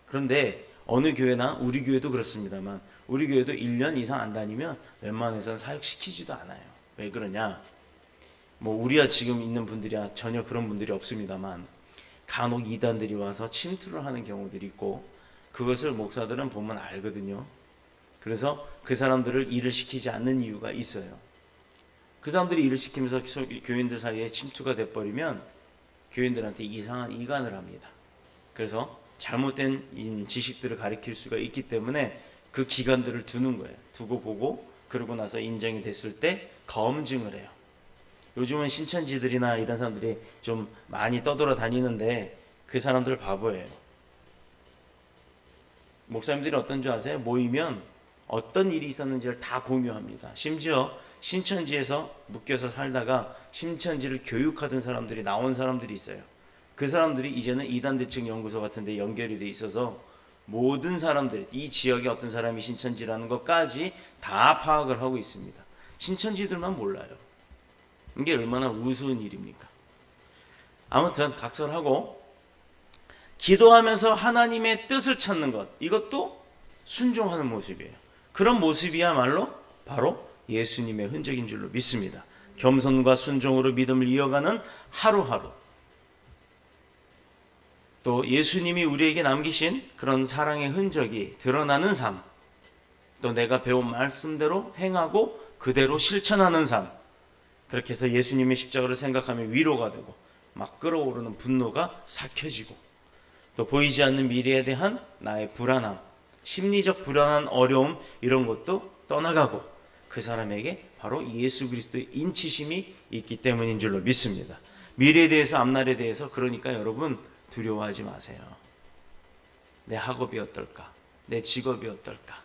그런데 어느 교회나 우리 교회도 그렇습니다만, 우리 교회도 1년 이상 안 다니면 웬만해서는 사역시키지도 않아요. 왜 그러냐? 뭐 우리야 지금 있는 분들이야 전혀 그런 분들이 없습니다만, 간혹 이단들이 와서 침투를 하는 경우들이 있고, 그것을 목사들은 보면 알거든요. 그래서 그 사람들을 일을 시키지 않는 이유가 있어요. 그 사람들이 일을 시키면서 교인들 사이에 침투가 돼버리면 교인들한테 이상한 이간을 합니다. 그래서 잘못된 지식들을 가리킬 수가 있기 때문에 그 기간들을 두는 거예요. 두고 보고 그러고 나서 인정이 됐을 때 검증을 해요. 요즘은 신천지들이나 이런 사람들이 좀 많이 떠돌아 다니는데 그 사람들 바보예요. 목사님들이 어떤 줄 아세요? 모이면 어떤 일이 있었는지를 다 공유합니다. 심지어 신천지에서 묶여서 살다가 신천지를 교육하던 사람들이 나온 사람들이 있어요. 그 사람들이 이제는 이단대책 연구소 같은 데 연결이 돼 있어서 모든 사람들, 이 지역에 어떤 사람이 신천지라는 것까지 다 파악을 하고 있습니다. 신천지들만 몰라요. 이게 얼마나 우스운 일입니까? 아무튼 각설하고 기도하면서 하나님의 뜻을 찾는 것, 이것도 순종하는 모습이에요. 그런 모습이야말로 바로 예수님의 흔적인 줄로 믿습니다. 겸손과 순종으로 믿음을 이어가는 하루하루, 또 예수님이 우리에게 남기신 그런 사랑의 흔적이 드러나는 삶, 또 내가 배운 말씀대로 행하고 그대로 실천하는 삶, 그렇게 해서 예수님의 십자가를 생각하면 위로가 되고 막 끓어오르는 분노가 삭혀지고, 또 보이지 않는 미래에 대한 나의 불안함, 심리적 불안한 어려움, 이런 것도 떠나가고 그 사람에게 바로 예수 그리스도의 인치심이 있기 때문인 줄로 믿습니다. 미래에 대해서, 앞날에 대해서 그러니까 여러분 두려워하지 마세요. 내 학업이 어떨까? 내 직업이 어떨까?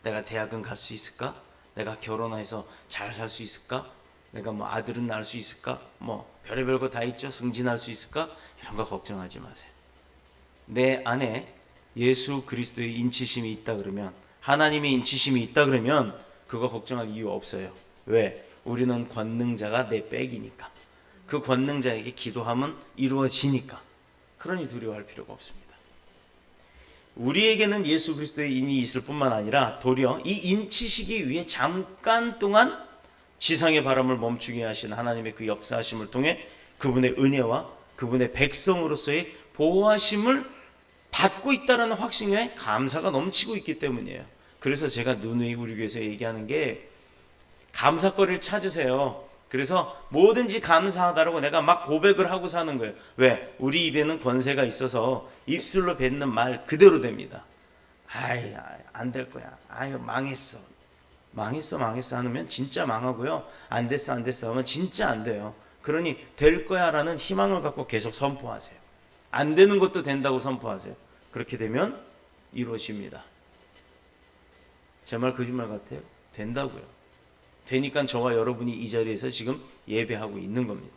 내가 대학은 갈 수 있을까? 내가 결혼해서 잘 살 수 있을까? 내가 뭐 아들은 낳을 수 있을까? 뭐 별의별 거 다 있죠. 승진할 수 있을까? 이런 거 걱정하지 마세요. 내 안에 예수 그리스도의 인치심이 있다 그러면, 하나님의 인치심이 있다 그러면 그거 걱정할 이유 없어요. 왜? 우리는 권능자가 내 백이니까. 그 권능자에게 기도하면 이루어지니까. 그러니 두려워할 필요가 없습니다. 우리에게는 예수 그리스도의 인이 있을 뿐만 아니라 도리어 이 인치시기 위해 잠깐 동안 지상의 바람을 멈추게 하신 하나님의 그 역사하심을 통해 그분의 은혜와 그분의 백성으로서의 보호하심을 받고 있다는 확신에 감사가 넘치고 있기 때문이에요. 그래서 제가 누누이 우리 교회에서 얘기하는 게 감사거리를 찾으세요. 그래서 뭐든지 감사하다라고 내가 막 고백을 하고 사는 거예요. 왜? 우리 입에는 권세가 있어서 입술로 뱉는 말 그대로 됩니다. 아이, 안 될 거야. 아유, 망했어. 망했어 하면 진짜 망하고요. 안 됐어 하면 진짜 안 돼요. 그러니 될 거야 라는 희망을 갖고 계속 선포하세요. 안 되는 것도 된다고 선포하세요. 그렇게 되면 이루어집니다. 제 말 거짓말 같아요? 된다고요. 되니까 저와 여러분이 이 자리에서 지금 예배하고 있는 겁니다.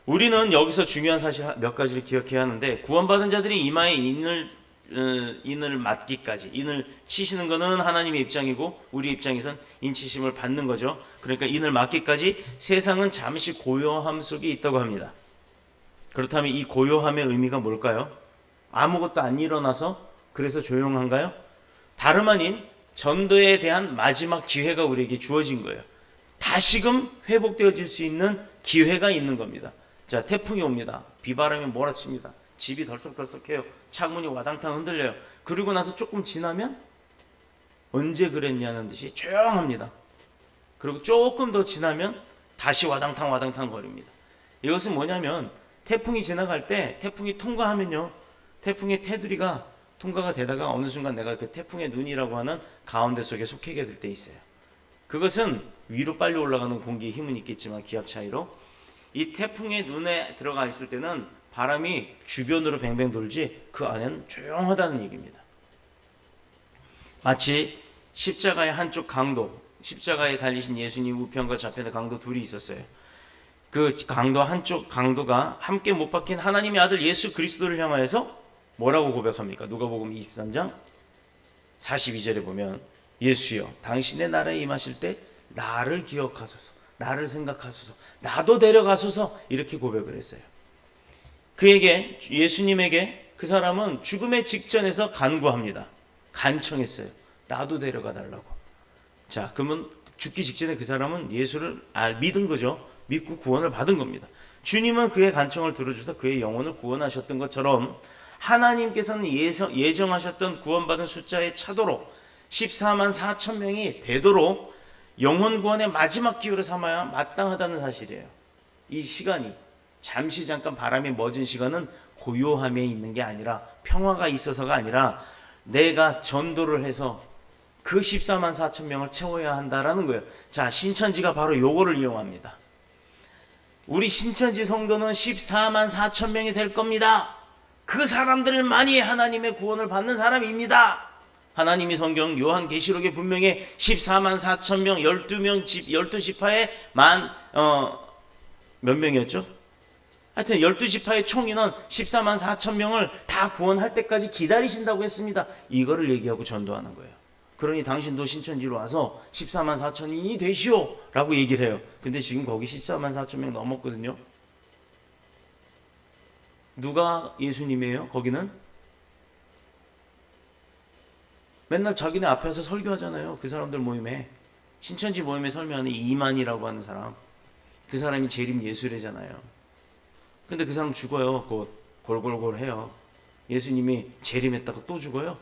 우리는 여기서 중요한 사실 몇 가지를 기억해야 하는데, 구원받은 자들이 이마에 인을 맞기까지, 인을 치시는 것은 하나님의 입장이고 우리 입장에선 인치심을 받는 거죠. 그러니까 인을 맞기까지 세상은 잠시 고요함 속에 있다고 합니다. 그렇다면 이 고요함의 의미가 뭘까요? 아무것도 안 일어나서 그래서 조용한가요? 다름 아닌 전도에 대한 마지막 기회가 우리에게 주어진 거예요. 다시금 회복되어질 수 있는 기회가 있는 겁니다. 자, 태풍이 옵니다. 비바람이 몰아칩니다. 집이 덜썩덜썩해요. 창문이 와당탕 흔들려요. 그리고 나서 조금 지나면 언제 그랬냐는 듯이 조용합니다. 그리고 조금 더 지나면 다시 와당탕 거립니다. 이것은 뭐냐면, 태풍이 지나갈 때, 태풍이 통과하면요, 태풍의 테두리가 통과가 되다가 어느 순간 내가 그 태풍의 눈이라고 하는 가운데 속에 속하게 될 때 있어요. 그것은 위로 빨리 올라가는 공기의 힘은 있겠지만 기압 차이로 이 태풍의 눈에 들어가 있을 때는 바람이 주변으로 뱅뱅 돌지 그 안에는 조용하다는 얘기입니다. 마치 십자가의 한쪽 강도, 십자가에 달리신 예수님 우편과 좌편의 강도 둘이 있었어요. 그 강도 한쪽 강도가 함께 못 박힌 하나님의 아들 예수 그리스도를 향하여서 뭐라고 고백합니까? 누가복음 23장 42절에 보면, 예수여 당신의 나라에 임하실 때 나를 기억하소서, 나를 생각하소서, 나도 데려가소서, 이렇게 고백을 했어요. 그에게, 예수님에게 그 사람은 죽음의 직전에서 간구합니다. 간청했어요. 나도 데려가 달라고. 자, 그러면 죽기 직전에 그 사람은 예수를 믿은 거죠. 믿고 구원을 받은 겁니다. 주님은 그의 간청을 들어주셔서 그의 영혼을 구원하셨던 것처럼 하나님께서는 예정하셨던 구원받은 숫자에 차도록 14만 4천 명이 되도록 영혼 구원의 마지막 기회를 삼아야 마땅하다는 사실이에요. 이 시간이, 잠시 잠깐 바람이 멎은 시간은 고요함에 있는 게 아니라, 평화가 있어서가 아니라 내가 전도를 해서 그 14만 4천 명을 채워야 한다라는 거예요. 자, 신천지가 바로 요거를 이용합니다. 우리 신천지 성도는 14만 4천 명이 될 겁니다. 그 사람들만이 하나님의 구원을 받는 사람입니다. 하나님이 성경 요한계시록에 분명히 14만 4천 명, 12명, 12지파에 몇 명이었죠? 하여튼 12지파의 총인원 14만 4천 명을 다 구원할 때까지 기다리신다고 했습니다. 이거를 얘기하고 전도하는 거예요. 그러니 당신도 신천지로 와서 14만 4천인이 되시오 라고 얘기를 해요. 근데 지금 거기 14만 4천 명 넘었거든요. 누가 예수님이에요? 거기는? 맨날 자기네 앞에서 설교하잖아요. 그 사람들 모임에. 신천지 모임에 설명하는 이만이라고 하는 사람. 그 사람이 재림 예수래잖아요. 근데 그 사람 죽어요. 곧 골골골 해요. 예수님이 재림했다가 또 죽어요?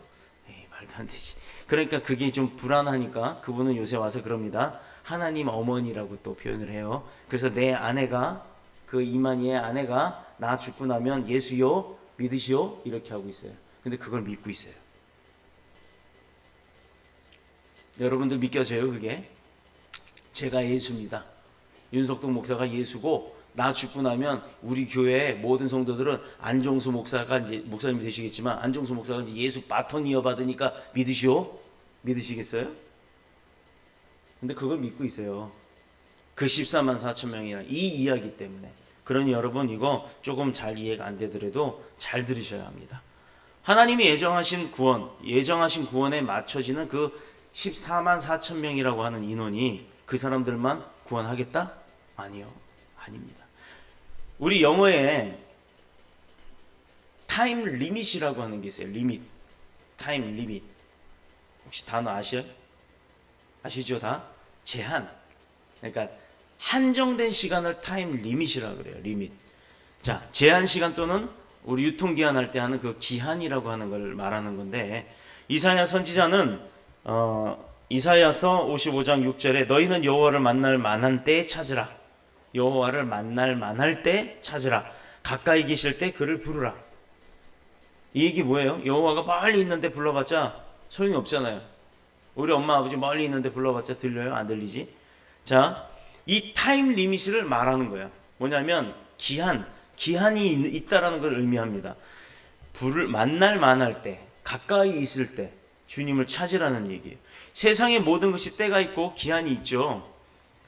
에이, 말도 안 되지. 그러니까 그게 좀 불안하니까 그분은 요새 와서 그럽니다. 하나님 어머니라고 또 표현을 해요. 그래서 내 아내가, 그 이만희의 아내가 나 죽고 나면 예수요 믿으시오 이렇게 하고 있어요. 근데 그걸 믿고 있어요. 여러분들 믿겨져요 그게? 제가 예수입니다. 윤석동 목사가 예수고 나 죽고 나면 우리 교회의 모든 성도들은 안종수 목사가 이제 목사님이 되시겠지만 안종수 목사가 이제 예수 바톤 이어받으니까 믿으시오? 믿으시겠어요? 근데 그걸 믿고 있어요. 그 14만 4천 명이나 이 이야기 때문에. 그러니 여러분 이거 조금 잘 이해가 안 되더라도 잘 들으셔야 합니다. 하나님이 예정하신 구원에 맞춰지는 그 14만 4천 명이라고 하는 인원이 그 사람들만 구원하겠다? 아니요. 아닙니다. 우리 영어에 타임 리밋이라고 하는 게 있어요. 리밋. 타임 리밋. 혹시 단어 아셔요? 아시죠 다? 제한. 그러니까 한정된 시간을 타임 리밋이라고 그래요. 리밋. 자, 제한 시간 또는 우리 유통기한 할 때 하는 그 기한이라고 하는 걸 말하는 건데 이사야 선지자는 이사야서 55장 6절에 너희는 여호와를 만날 만한 때에 찾으라. 여호와를 만날 만할 때 찾으라. 가까이 계실 때 그를 부르라. 이 얘기 뭐예요? 여호와가 멀리 있는데 불러봤자 소용이 없잖아요. 우리 엄마 아버지 멀리 있는데 불러봤자 들려요? 안 들리지? 자, 이 타임 리밋을 말하는 거예요. 뭐냐면 기한이 있다라는 걸 의미합니다. 만날 만할 때, 가까이 있을 때 주님을 찾으라는 얘기예요. 세상의 모든 것이 때가 있고 기한이 있죠.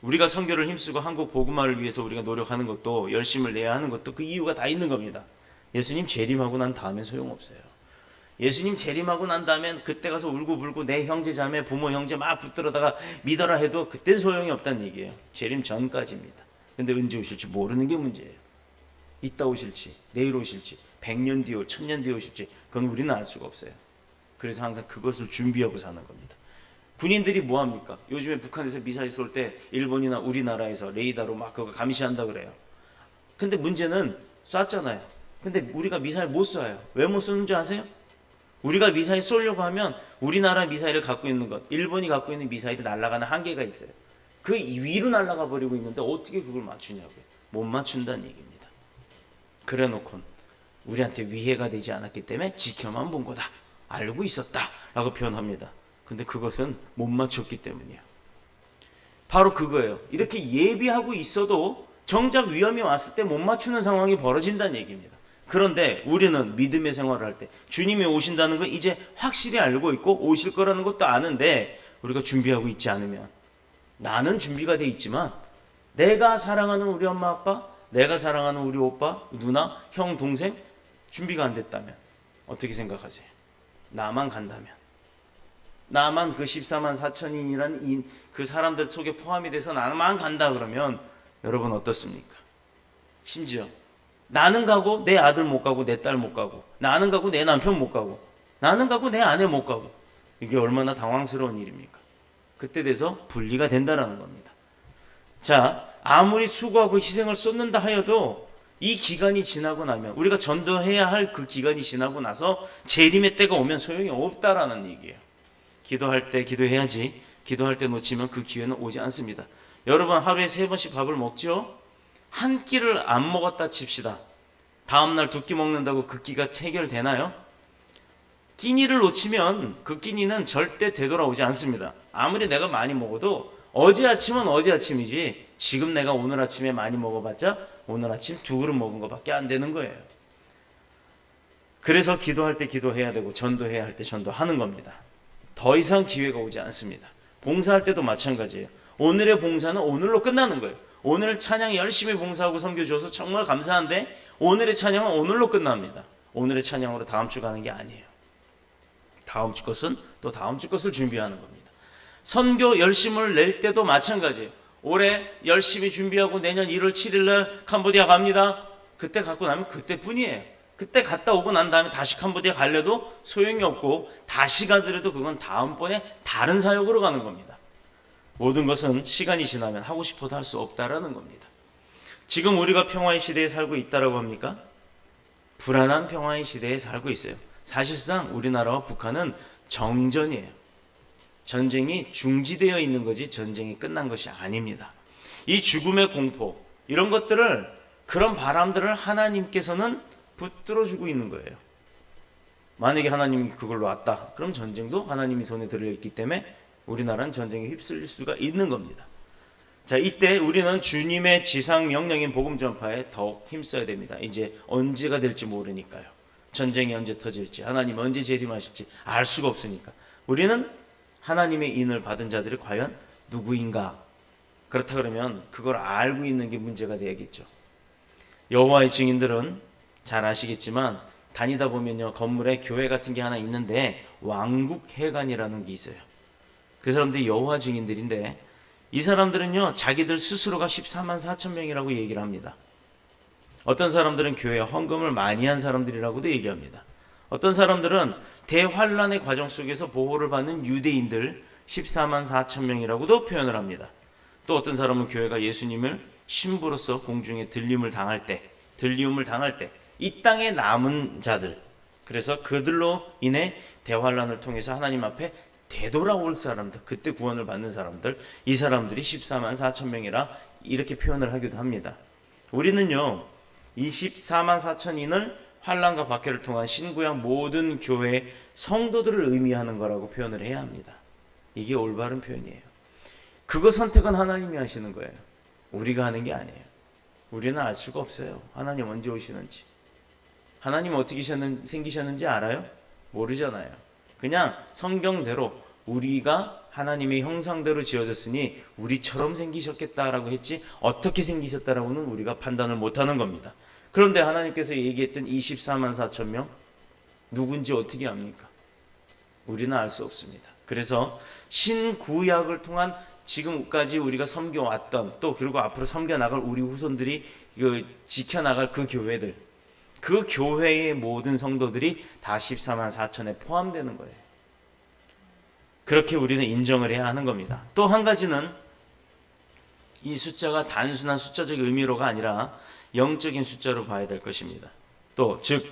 우리가 선교를 힘쓰고 한국 복음화를 위해서 우리가 노력하는 것도 열심을 내야 하는 것도 그 이유가 다 있는 겁니다. 예수님 재림하고 난 다음에 소용없어요. 예수님 재림하고 난 다음엔 그때 가서 울고불고 내 형제 자매 부모 형제 막 붙들어다가 믿어라 해도 그땐 소용이 없다는 얘기예요. 재림 전까지입니다. 근데 언제 오실지 모르는 게 문제예요. 이따 오실지 내일 오실지 100년 뒤에 1000년 뒤에 오실지 그건 우리는 알 수가 없어요. 그래서 항상 그것을 준비하고 사는 겁니다. 군인들이 뭐합니까? 요즘에 북한에서 미사일 쏠 때 일본이나 우리나라에서 레이더로 막 그거 감시한다 그래요. 근데 문제는 쐈잖아요. 근데 우리가 미사일 못 쏴요. 왜 못 쏘는 줄 아세요? 우리가 미사일 쏘려고 하면 우리나라 미사일을 갖고 있는 것, 일본이 갖고 있는 미사일이 날아가는 한계가 있어요. 그 위로 날아가 버리고 있는데 어떻게 그걸 맞추냐고요. 못 맞춘다는 얘기입니다. 그래 놓고는 우리한테 위해가 되지 않았기 때문에 지켜만 본 거다. 알고 있었다. 라고 표현합니다. 근데 그것은 못 맞췄기 때문이에요. 바로 그거예요. 이렇게 예비하고 있어도 정작 위험이 왔을 때 못 맞추는 상황이 벌어진다는 얘기입니다. 그런데 우리는 믿음의 생활을 할 때 주님이 오신다는 걸 이제 확실히 알고 있고 오실 거라는 것도 아는데 우리가 준비하고 있지 않으면 나는 준비가 돼 있지만 내가 사랑하는 우리 엄마 아빠, 내가 사랑하는 우리 오빠, 누나, 형, 동생 준비가 안 됐다면 어떻게 생각하세요? 나만 간다면 나만 그 14만 4천인이라는 그 사람들 속에 포함이 돼서 나만 간다 그러면 여러분 어떻습니까? 심지어 나는 가고 내 아들 못 가고 내 딸 못 가고 나는 가고 내 남편 못 가고 나는 가고 내 아내 못 가고 이게 얼마나 당황스러운 일입니까? 그때 돼서 분리가 된다는 겁니다. 자, 아무리 수고하고 희생을 쏟는다 하여도 이 기간이 지나고 나면 우리가 전도해야 할 그 기간이 지나고 나서 재림의 때가 오면 소용이 없다라는 얘기예요. 기도할 때 기도해야지 기도할 때 놓치면 그 기회는 오지 않습니다. 여러분 하루에 3번씩 밥을 먹죠? 한 끼를 안 먹었다 칩시다. 다음날 두 끼 먹는다고 그 끼가 체결되나요? 끼니를 놓치면 그 끼니는 절대 되돌아오지 않습니다. 아무리 내가 많이 먹어도 어제 아침은 어제 아침이지 지금 내가 오늘 아침에 많이 먹어봤자 오늘 아침 2그릇 먹은 것밖에 안 되는 거예요. 그래서 기도할 때 기도해야 되고 전도해야 할 때 전도하는 겁니다. 더 이상 기회가 오지 않습니다. 봉사할 때도 마찬가지예요. 오늘의 봉사는 오늘로 끝나는 거예요. 오늘 찬양 열심히 봉사하고 섬겨주셔서 정말 감사한데 오늘의 찬양은 오늘로 끝납니다. 오늘의 찬양으로 다음 주 가는 게 아니에요. 다음 주 것은 또 다음 주 것을 준비하는 겁니다. 선교 열심을 낼 때도 마찬가지예요. 올해 열심히 준비하고 내년 1월 7일 날 캄보디아 갑니다. 그때 갖고 나면 그때뿐이에요. 그때 갔다 오고 난 다음에 다시 캄보디아 갈래도 소용이 없고 다시 가더라도 그건 다음번에 다른 사역으로 가는 겁니다. 모든 것은 시간이 지나면 하고 싶어도 할 수 없다라는 겁니다. 지금 우리가 평화의 시대에 살고 있다라고 합니까? 불안한 평화의 시대에 살고 있어요. 사실상 우리나라와 북한은 정전이에요. 전쟁이 중지되어 있는 거지 전쟁이 끝난 것이 아닙니다. 이 죽음의 공포 이런 것들을 그런 바람들을 하나님께서는 붙들어주고 있는 거예요. 만약에 하나님이 그걸 놨다 그럼 전쟁도 하나님이 손에 들어있기 때문에 우리나라는 전쟁에 휩쓸릴 수가 있는 겁니다. 자, 이때 우리는 주님의 지상 명령인 복음 전파에 더욱 힘써야 됩니다. 이제 언제가 될지 모르니까요. 전쟁이 언제 터질지 하나님 언제 재림하실지 알 수가 없으니까 우리는 하나님의 인을 받은 자들이 과연 누구인가? 그렇다 그러면 그걸 알고 있는 게 문제가 되겠죠. 여호와의 증인들은 잘 아시겠지만 다니다 보면요 건물에 교회 같은 게 하나 있는데 왕국회관이라는 게 있어요. 그 사람들이 여호와 증인들인데 이 사람들은요 자기들 스스로가 14만 4천 명이라고 얘기를 합니다. 어떤 사람들은 교회에 헌금을 많이 한 사람들이라고도 얘기합니다. 어떤 사람들은 대환란의 과정 속에서 보호를 받는 유대인들 14만 4천 명이라고도 표현을 합니다. 또 어떤 사람은 교회가 예수님을 신부로서 공중에 들림을 당할 때 이 땅에 남은 자들, 그래서 그들로 인해 대환란을 통해서 하나님 앞에 되돌아올 사람들, 그때 구원을 받는 사람들, 이 사람들이 14만 4천 명이라 이렇게 표현을 하기도 합니다. 우리는요 이 14만 4천인을 환란과 박해를 통한 신구약 모든 교회 성도들을 의미하는 거라고 표현을 해야 합니다. 이게 올바른 표현이에요. 그거 선택은 하나님이 하시는 거예요. 우리가 하는 게 아니에요. 우리는 알 수가 없어요. 하나님 언제 오시는지. 하나님 어떻게 생기셨는지 알아요? 모르잖아요. 그냥 성경대로 우리가 하나님의 형상대로 지어졌으니 우리처럼 생기셨겠다라고 했지 어떻게 생기셨다라고는 우리가 판단을 못하는 겁니다. 그런데 하나님께서 얘기했던 24만 4천 명 누군지 어떻게 압니까? 우리는 알 수 없습니다. 그래서 신구약을 통한 지금까지 우리가 섬겨왔던 또 그리고 앞으로 섬겨나갈 우리 후손들이 지켜나갈 그 교회들, 그 교회의 모든 성도들이 다 14만 4천에 포함되는 거예요. 그렇게 우리는 인정을 해야 하는 겁니다. 또 한 가지는 이 숫자가 단순한 숫자적 의미로가 아니라 영적인 숫자로 봐야 될 것입니다. 또 즉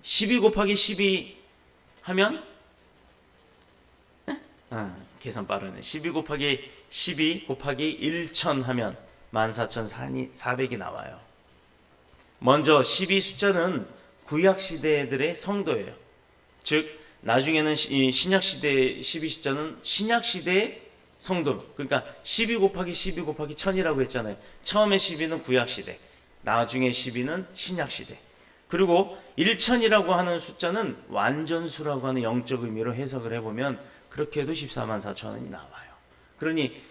12 곱하기 12 하면 계산 빠르네. 12 곱하기 12 곱하기 1000 하면 14,400이 나와요. 먼저 12 숫자는 구약시대들의 성도예요. 즉 나중에는 신약시대의 12 숫자는 신약시대의 성도, 그러니까 12 곱하기 12 곱하기 1000이라고 했잖아요. 처음에 12는 구약시대, 나중에 12는 신약시대. 그리고 1000이라고 하는 숫자는 완전수라고 하는 영적 의미로 해석을 해보면 그렇게 해도 14만 4천원이 나와요. 그러니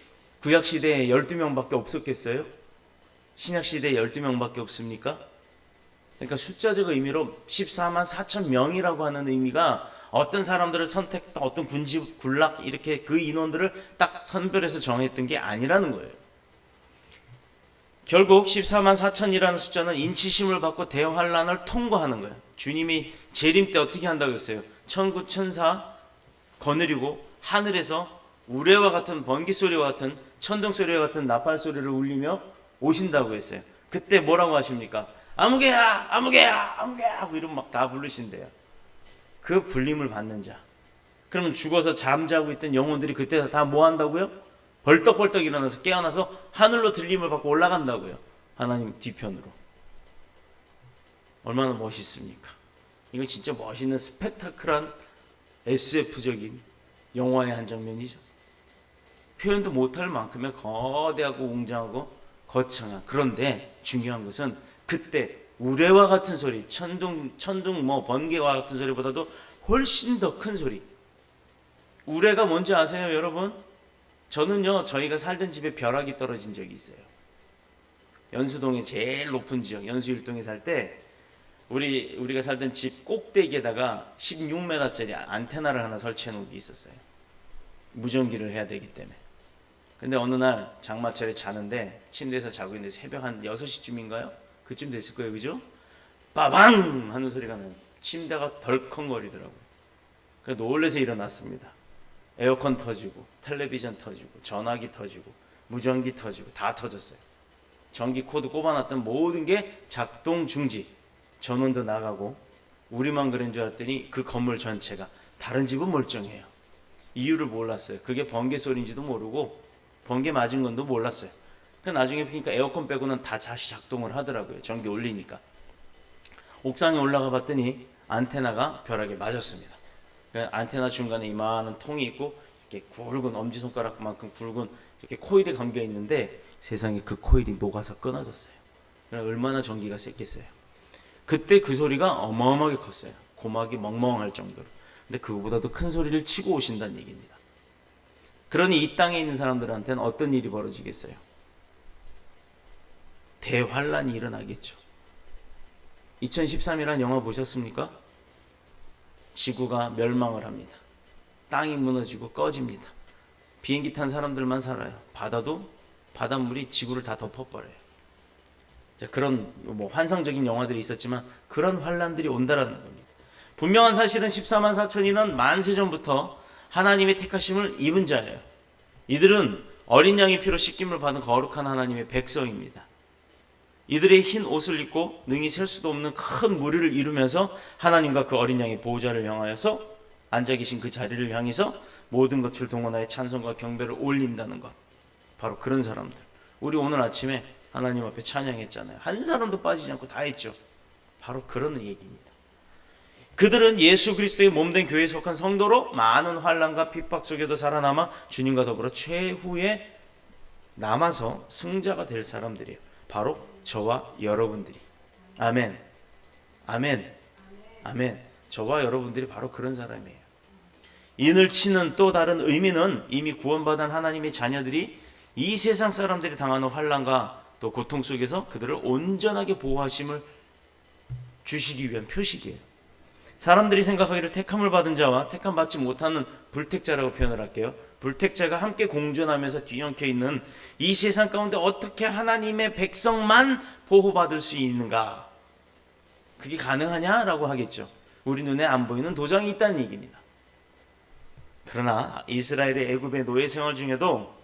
구약시대에 12명밖에 없었겠어요? 신약시대에 12명밖에 없습니까? 그러니까 숫자적 의미로 14만 4천 명이라고 하는 의미가 어떤 사람들을 선택했다, 어떤 군지 군락 이렇게 그 인원들을 딱 선별해서 정했던 게 아니라는 거예요. 결국 14만 4천이라는 숫자는 인치심을 받고 대환란을 통과하는 거예요. 주님이 재림 때 어떻게 한다고 했어요? 천구 천사 거느리고 하늘에서 우레와 같은 번개 소리와 같은 천둥 소리와 같은 나팔 소리를 울리며 오신다고 했어요. 그때 뭐라고 하십니까? 아무개야 아무개야 아무개야 하고 이러면 막 다 부르신대요. 그 불림을 받는 자, 그러면 죽어서 잠자고 있던 영혼들이 그때 다 뭐 한다고요? 벌떡벌떡 일어나서 깨어나서 하늘로 들림을 받고 올라간다고요. 하나님 뒤편으로. 얼마나 멋있습니까? 이거 진짜 멋있는 스펙타클한 SF적인 영화의 한 장면이죠. 표현도 못할 만큼의 거대하고 웅장하고 거창한. 그런데 중요한 것은 그때 우레와 같은 소리, 천둥 뭐 번개와 같은 소리보다도 훨씬 더 큰 소리. 우레가 뭔지 아세요, 여러분? 저는요, 저희가 살던 집에 벼락이 떨어진 적이 있어요. 연수동의 제일 높은 지역, 연수일동에 살 때 우리가 살던 집 꼭대기에다가 16m짜리 안테나를 하나 설치해 놓은 게 있었어요. 무전기를 해야 되기 때문에. 근데 어느 날 장마철에 자는데 침대에서 자고 있는데 새벽 한 6시쯤인가요? 그쯤 됐을 거예요. 그죠? 빠방 하는 소리가 나요. 침대가 덜컹거리더라고요. 그래서 놀라서 일어났습니다. 에어컨 터지고 텔레비전 터지고 전화기 터지고 무전기 터지고 다 터졌어요. 전기 코드 꼽아놨던 모든 게 작동 중지. 전원도 나가고 우리만 그런 줄 알았더니 그 건물 전체가, 다른 집은 멀쩡해요. 이유를 몰랐어요. 그게 번개 소리인지도 모르고 번개 맞은 건도 몰랐어요. 나중에 보니까 에어컨 빼고는 다 다시 작동을 하더라고요. 전기 올리니까. 옥상에 올라가 봤더니 안테나가 벼락에 맞았습니다. 안테나 중간에 이만한 통이 있고 이렇게 굵은 엄지손가락만큼 굵은 이렇게 코일이 감겨 있는데 세상에 그 코일이 녹아서 끊어졌어요. 얼마나 전기가 셌겠어요. 그때 그 소리가 어마어마하게 컸어요. 고막이 멍멍할 정도로. 근데 그거보다도 큰 소리를 치고 오신다는 얘기입니다. 그러니 이 땅에 있는 사람들한테는 어떤 일이 벌어지겠어요? 대환란이 일어나겠죠. 2013이라는 영화 보셨습니까? 지구가 멸망을 합니다. 땅이 무너지고 꺼집니다. 비행기 탄 사람들만 살아요. 바닷물이 지구를 다 덮어버려요. 그런 환상적인 영화들이 있었지만 그런 환란들이 온다라는 겁니다. 분명한 사실은 14만 4천이는 만세 전부터 하나님의 택하심을 입은 자예요. 이들은 어린 양의 피로 씻김을 받은 거룩한 하나님의 백성입니다. 이들의 흰 옷을 입고 능히 셀 수도 없는 큰 무리를 이루면서 하나님과 그 어린 양의 보호자를 향하여서 앉아 계신 그 자리를 향해서 모든 것을 동원하여 찬송과 경배를 올린다는 것. 바로 그런 사람들. 우리 오늘 아침에 하나님 앞에 찬양했잖아요. 한 사람도 빠지지 않고 다 했죠. 바로 그런 얘기입니다. 그들은 예수 그리스도의 몸된 교회에 속한 성도로 많은 환난과 핍박 속에도 살아남아 주님과 더불어 최후에 남아서 승자가 될 사람들이에요. 바로 저와 여러분들이. 아멘. 아멘. 아멘. 저와 여러분들이 바로 그런 사람이에요. 인을 치는 또 다른 의미는 이미 구원받은 하나님의 자녀들이 이 세상 사람들이 당하는 환난과 또 고통 속에서 그들을 온전하게 보호하심을 주시기 위한 표식이에요. 사람들이 생각하기를 택함을 받은 자와 택함 받지 못하는 불택자라고 표현을 할게요. 불택자가 함께 공존하면서 뒤엉켜 있는 이 세상 가운데 어떻게 하나님의 백성만 보호받을 수 있는가? 그게 가능하냐라고 하겠죠. 우리 눈에 안 보이는 도장이 있다는 얘기입니다. 그러나 이스라엘의 애굽의 노예 생활 중에도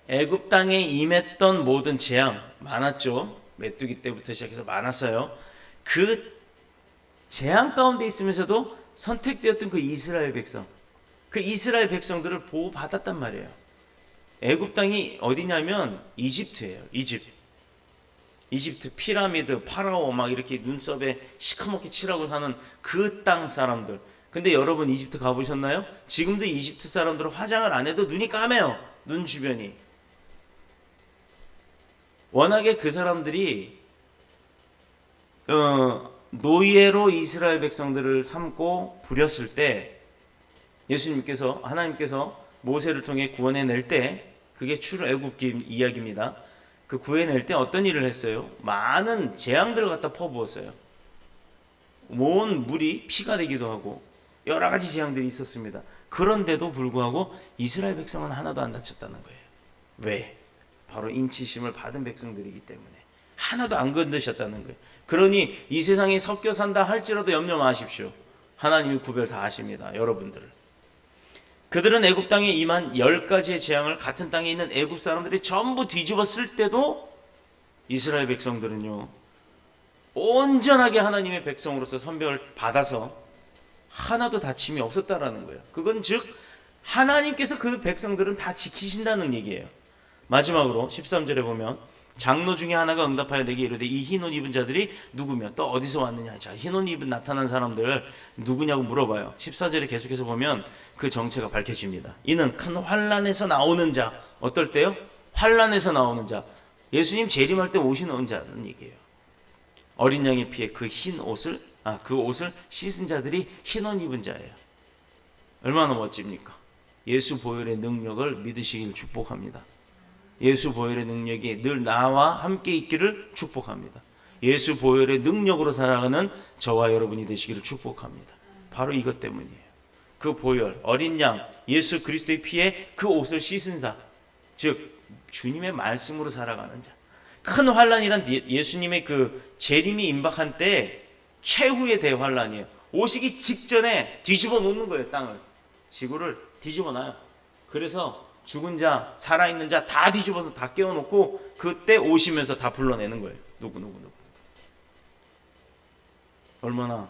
애굽 땅에 임했던 모든 재앙 많았죠. 메뚜기 때부터 시작해서 많았어요. 그 재앙 가운데 있으면서도 선택되었던 그 이스라엘 백성, 그 이스라엘 백성들을 보호받았단 말이에요. 애굽 땅이 어디냐면 이집트예요. 이집트 피라미드, 파라오 막 이렇게 눈썹에 시커멓게 칠하고 사는 그 땅 사람들. 근데 여러분 이집트 가보셨나요? 지금도 이집트 사람들은 화장을 안 해도 눈이 까매요. 눈 주변이. 워낙에 그 사람들이 노예로 이스라엘 백성들을 삼고 부렸을 때 하나님께서 모세를 통해 구원해낼 때, 그게 출애굽기 이야기입니다. 그 구해낼 때 어떤 일을 했어요? 많은 재앙들을 갖다 퍼부었어요. 온 물이 피가 되기도 하고 여러 가지 재앙들이 있었습니다. 그런데도 불구하고 이스라엘 백성은 하나도 안 다쳤다는 거예요. 왜? 바로 임치심을 받은 백성들이기 때문에 하나도 안 건드셨다는 거예요. 그러니 이 세상에 섞여 산다 할지라도 염려 마십시오. 하나님이 구별 다 하십니다. 여러분들을. 그들은 애굽 땅에 임한 10가지의 재앙을 같은 땅에 있는 애굽 사람들이 전부 뒤집었을 때도 이스라엘 백성들은요, 온전하게 하나님의 백성으로서 선별을 받아서 하나도 다침이 없었다라는 거예요. 그건 즉 하나님께서 그 백성들은 다 지키신다는 얘기예요. 마지막으로 13절에 보면 장로 중에 하나가 응답하여 내게 이르되 이 흰 옷 입은 자들이 누구며 또 어디서 왔느냐. 자, 흰 옷 입은 나타난 사람들 누구냐고 물어봐요. 14절에 계속해서 보면 그 정체가 밝혀집니다. 이는 큰 환란에서 나오는 자. 어떨 때요? 환란에서 나오는 자. 예수님 재림할 때 오시는 자는 얘기예요. 어린 양의 피에 그 흰 옷을 그 옷을 씻은 자들이 흰 옷 입은 자예요. 얼마나 멋집니까? 예수 보혈의 능력을 믿으시길 축복합니다. 예수 보혈의 능력이 늘 나와 함께 있기를 축복합니다. 예수 보혈의 능력으로 살아가는 저와 여러분이 되시기를 축복합니다. 바로 이것 때문이에요. 그 보혈, 어린 양, 예수 그리스도의 피에 그 옷을 씻은 자, 즉 주님의 말씀으로 살아가는 자. 큰 환란이란 예수님의 그 재림이 임박한 때 최후의 대환란이에요. 오시기 직전에 뒤집어 놓는 거예요. 땅을, 지구를 뒤집어 놔요. 그래서 죽은 자, 살아있는 자 다 뒤집어서 다 깨워놓고 그때 오시면서 다 불러내는 거예요. 누구. 얼마나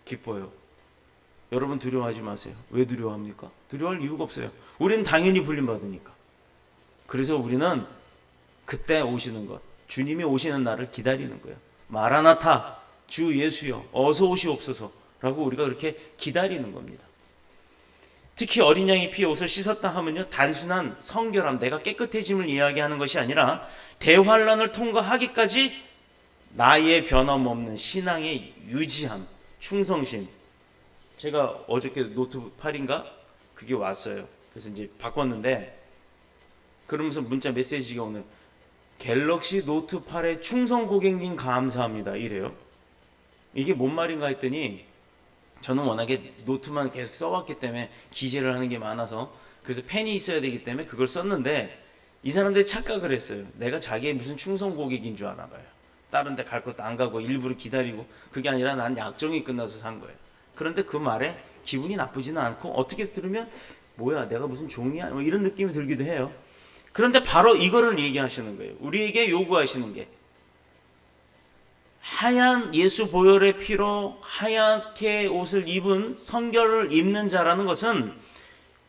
기뻐요. 여러분 두려워하지 마세요. 왜 두려워합니까? 두려워할 이유가 없어요. 우리는 당연히 불림받으니까. 그래서 우리는 그때 오시는 것, 주님이 오시는 날을 기다리는 거예요. 마라나타, 주 예수여 어서 오시옵소서 라고 우리가 그렇게 기다리는 겁니다. 특히 어린 양의 피에 옷을 씻었다 하면요, 단순한 성결함, 내가 깨끗해짐을 이야기하는 것이 아니라 대환란을 통과하기까지 나의 변함없는 신앙의 유지함, 충성심. 제가 어저께 노트 8인가 그게 왔어요. 그래서 이제 바꿨는데, 그러면서 문자 메시지가 오늘 갤럭시 노트 8의 충성 고객님 감사합니다 이래요. 이게 뭔 말인가 했더니, 저는 워낙에 노트만 계속 써왔기 때문에 기재를 하는 게 많아서, 그래서 펜이 있어야 되기 때문에 그걸 썼는데, 이 사람들이 착각을 했어요. 내가 자기의 무슨 충성 고객인 줄 아나 봐요. 다른 데 갈 것도 안 가고 일부러 기다리고. 그게 아니라 난 약정이 끝나서 산 거예요. 그런데 그 말에 기분이 나쁘지는 않고, 어떻게 들으면 뭐야 내가 무슨 종이야 뭐 이런 느낌이 들기도 해요. 그런데 바로 이거를 얘기하시는 거예요. 우리에게 요구하시는 게, 하얀 예수 보혈의 피로 하얗게 옷을 입은 성결을 입는 자라는 것은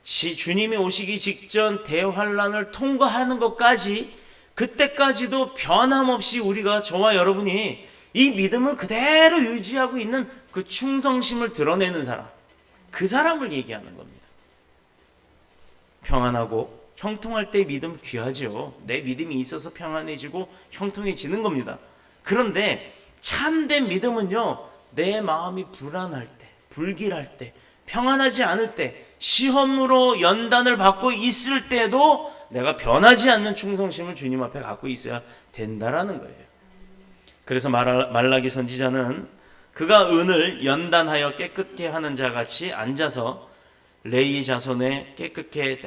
주님이 오시기 직전 대환란을 통과하는 것까지, 그때까지도 변함없이 우리가, 저와 여러분이 이 믿음을 그대로 유지하고 있는 그 충성심을 드러내는 사람, 그 사람을 얘기하는 겁니다. 평안하고 형통할 때 믿음 귀하죠. 내 믿음이 있어서 평안해지고 형통해지는 겁니다. 그런데 참된 믿음은요, 내 마음이 불안할 때, 불길할 때, 평안하지 않을 때, 시험으로 연단을 받고 있을 때도 내가 변하지 않는 충성심을 주님 앞에 갖고 있어야 된다라는 거예요. 그래서 말라기 선지자는 그가 은을 연단하여 깨끗게 하는 자같이 앉아서 레위 자손을 깨끗게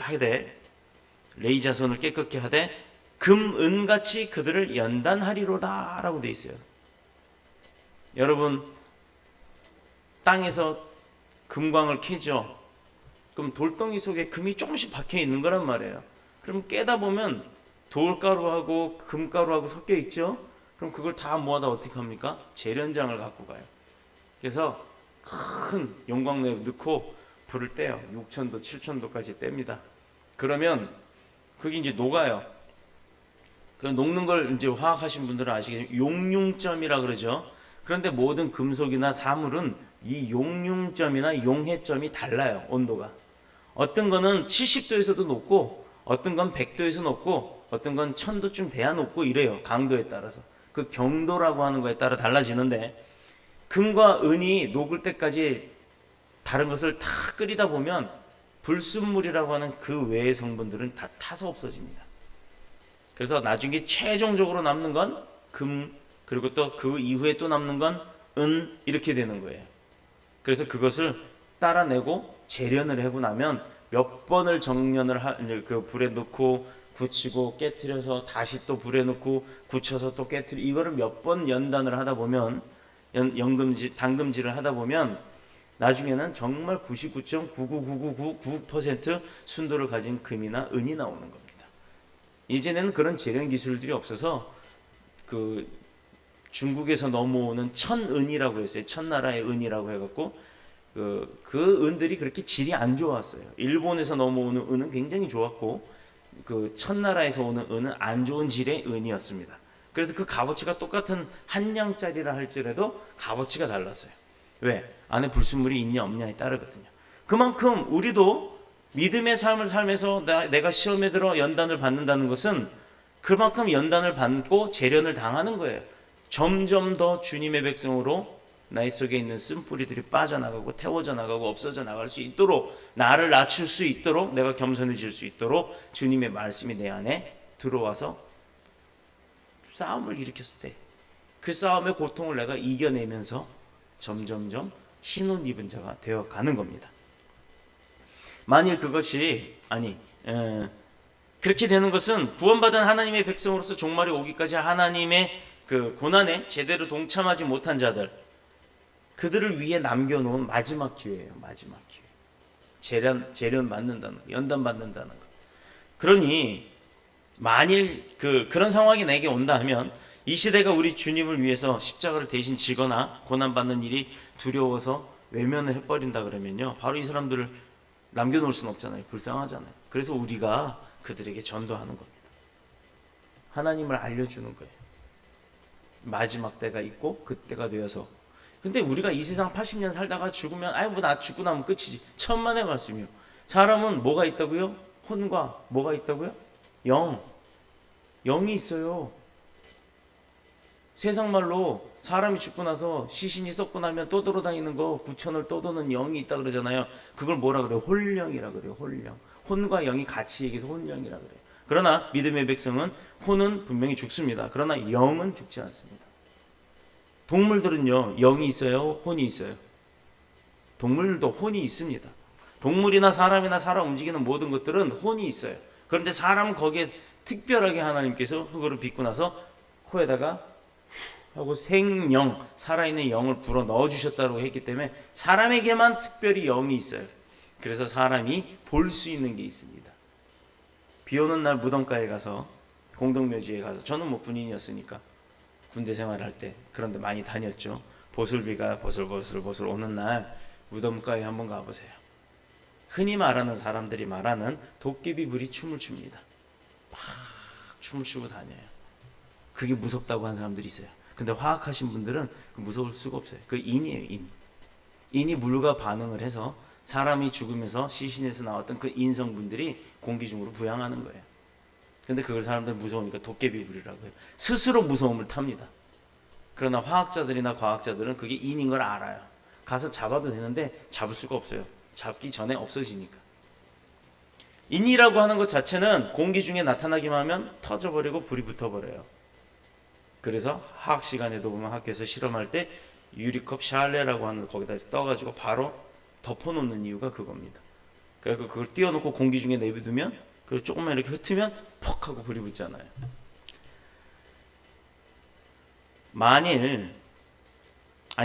하되 금, 은같이 그들을 연단하리로다 라고 되어 있어요. 여러분, 땅에서 금광을 캐죠. 그럼 돌덩이 속에 금이 조금씩 박혀 있는 거란 말이에요. 그럼 깨다 보면 돌가루하고 금가루하고 섞여 있죠. 그럼 그걸 다 모아다 어떻게 합니까? 재련장을 갖고 가요. 그래서 큰 용광로에 넣고 불을 떼요. 6,000도, 7,000도까지 뗍니다. 그러면 그게 이제 녹아요. 그 녹는 걸 이제 화학하신 분들은 아시겠지만 용융점이라 그러죠. 그런데 모든 금속이나 사물은 이 용융점이나 용해점이 달라요. 온도가. 어떤 거는 70도에서도 높고, 어떤 건 100도에서 높고, 어떤 건 1000도쯤 돼야 높고 이래요. 강도에 따라서. 그 경도라고 하는 거에 따라 달라지는데, 금과 은이 녹을 때까지 다른 것을 다 끓이다 보면 불순물이라고 하는 그 외의 성분들은 다 타서 없어집니다. 그래서 나중에 최종적으로 남는 건 금, 그리고 또 그 이후에 또 남는 건 은, 이렇게 되는 거예요. 그래서 그것을 따라내고 재련을 하고 나면 몇 번을 정련을 그 불에 넣고 굳히고 깨트려서 다시 또 불에 넣고 굳혀서 또 깨트려, 이거를 몇 번 연단을 하다 보면, 당금질을 하다 보면 나중에는 정말 99.99999% 순도를 가진 금이나 은이 나오는 겁니다. 이제는 그런 재련 기술들이 없어서 그 중국에서 넘어오는 천은이라고 했어요. 천나라의 은이라고 해갖고 그 은들이 그렇게 질이 안 좋았어요. 일본에서 넘어오는 은은 굉장히 좋았고, 그 첫나라에서 오는 은은 안 좋은 질의 은이었습니다. 그래서 그 값어치가 똑같은 한 양짜리라 할지라도 값어치가 달랐어요. 왜? 안에 불순물이 있냐 없냐에 따르거든요. 그만큼 우리도 믿음의 삶을 살면서 내가 시험에 들어 연단을 받는다는 것은 그만큼 연단을 받고 재련을 당하는 거예요. 점점 더 주님의 백성으로 나의 속에 있는 쓴뿌리들이 빠져나가고 태워져 나가고 없어져 나갈 수 있도록, 나를 낮출 수 있도록, 내가 겸손해질 수 있도록 주님의 말씀이 내 안에 들어와서 싸움을 일으켰을 때 그 싸움의 고통을 내가 이겨내면서 점점점 신혼 입은 자가 되어가는 겁니다. 만일 그것이 그렇게 되는 것은 구원받은 하나님의 백성으로서 종말이 오기까지 하나님의 그 고난에 제대로 동참하지 못한 자들, 그들을 위해 남겨놓은 마지막 기회예요. 마지막 기회. 재련 받는다는 거, 연단 받는다는 거. 그러니 만일 그런 상황이 내게 온다 하면 이 시대가 우리 주님을 위해서 십자가를 대신 지거나 고난받는 일이 두려워서 외면을 해버린다 그러면요, 바로 이 사람들을 남겨놓을 수는 없잖아요. 불쌍하잖아요. 그래서 우리가 그들에게 전도하는 겁니다. 하나님을 알려주는 거예요. 마지막 때가 있고 그때가 되어서. 근데 우리가 이 세상 80년 살다가 죽으면 나 죽고 나면 끝이지. 천만의 말씀이요. 사람은 뭐가 있다고요? 혼과 뭐가 있다고요? 영이 있어요. 세상 말로 사람이 죽고 나서 시신이 썩고 나면 떠돌아다니는 거, 구천을 떠도는 영이 있다 그러잖아요. 그걸 뭐라 그래요? 홀령이라 그래요. 홀령. 혼과 영이 같이 얘기해서 혼령이라 그래요. 그러나 믿음의 백성은 혼은 분명히 죽습니다. 그러나 영은 죽지 않습니다. 동물들은요, 영이 있어요? 혼이 있어요? 동물도 혼이 있습니다. 동물이나 사람이나 살아 움직이는 모든 것들은 혼이 있어요. 그런데 사람은 거기에 특별하게 하나님께서 그거를 빚고 나서 코에다가 하고 생영, 살아있는 영을 불어 넣어주셨다고 했기 때문에 사람에게만 특별히 영이 있어요. 그래서 사람이 볼 수 있는 게 있습니다. 비 오는 날 무덤가에 가서, 공동묘지에 가서, 저는 뭐 군인이었으니까 군대 생활할 때 그런데 많이 다녔죠. 보슬비가 보슬보슬 오는 날 무덤가에 한번 가보세요. 흔히 말하는 사람들이 말하는 도깨비불이 춤을 춥니다. 막 춤을 추고 다녀요. 그게 무섭다고 하는 사람들이 있어요. 근데 화학하신 분들은 무서울 수가 없어요. 그 인이에요, 인. 인이 물과 반응을 해서 사람이 죽으면서 시신에서 나왔던 그 인성분들이 공기 중으로 부양하는 거예요. 근데 그걸 사람들 무서우니까 도깨비불이라고 해요. 스스로 무서움을 탑니다. 그러나 화학자들이나 과학자들은 그게 인인 걸 알아요. 가서 잡아도 되는데 잡을 수가 없어요. 잡기 전에 없어지니까. 인이라고 하는 것 자체는 공기 중에 나타나기만 하면 터져버리고 불이 붙어버려요. 그래서 화학 시간에도 보면 학교에서 실험할 때 유리컵 샬레라고 하는 거기다 떠가지고 바로 덮어놓는 이유가 그겁니다. 그래서 그걸 띄워놓고 공기 중에 내비두면 그걸 조금만 이렇게 흩으면 퍽 하고 불이 붙잖아요.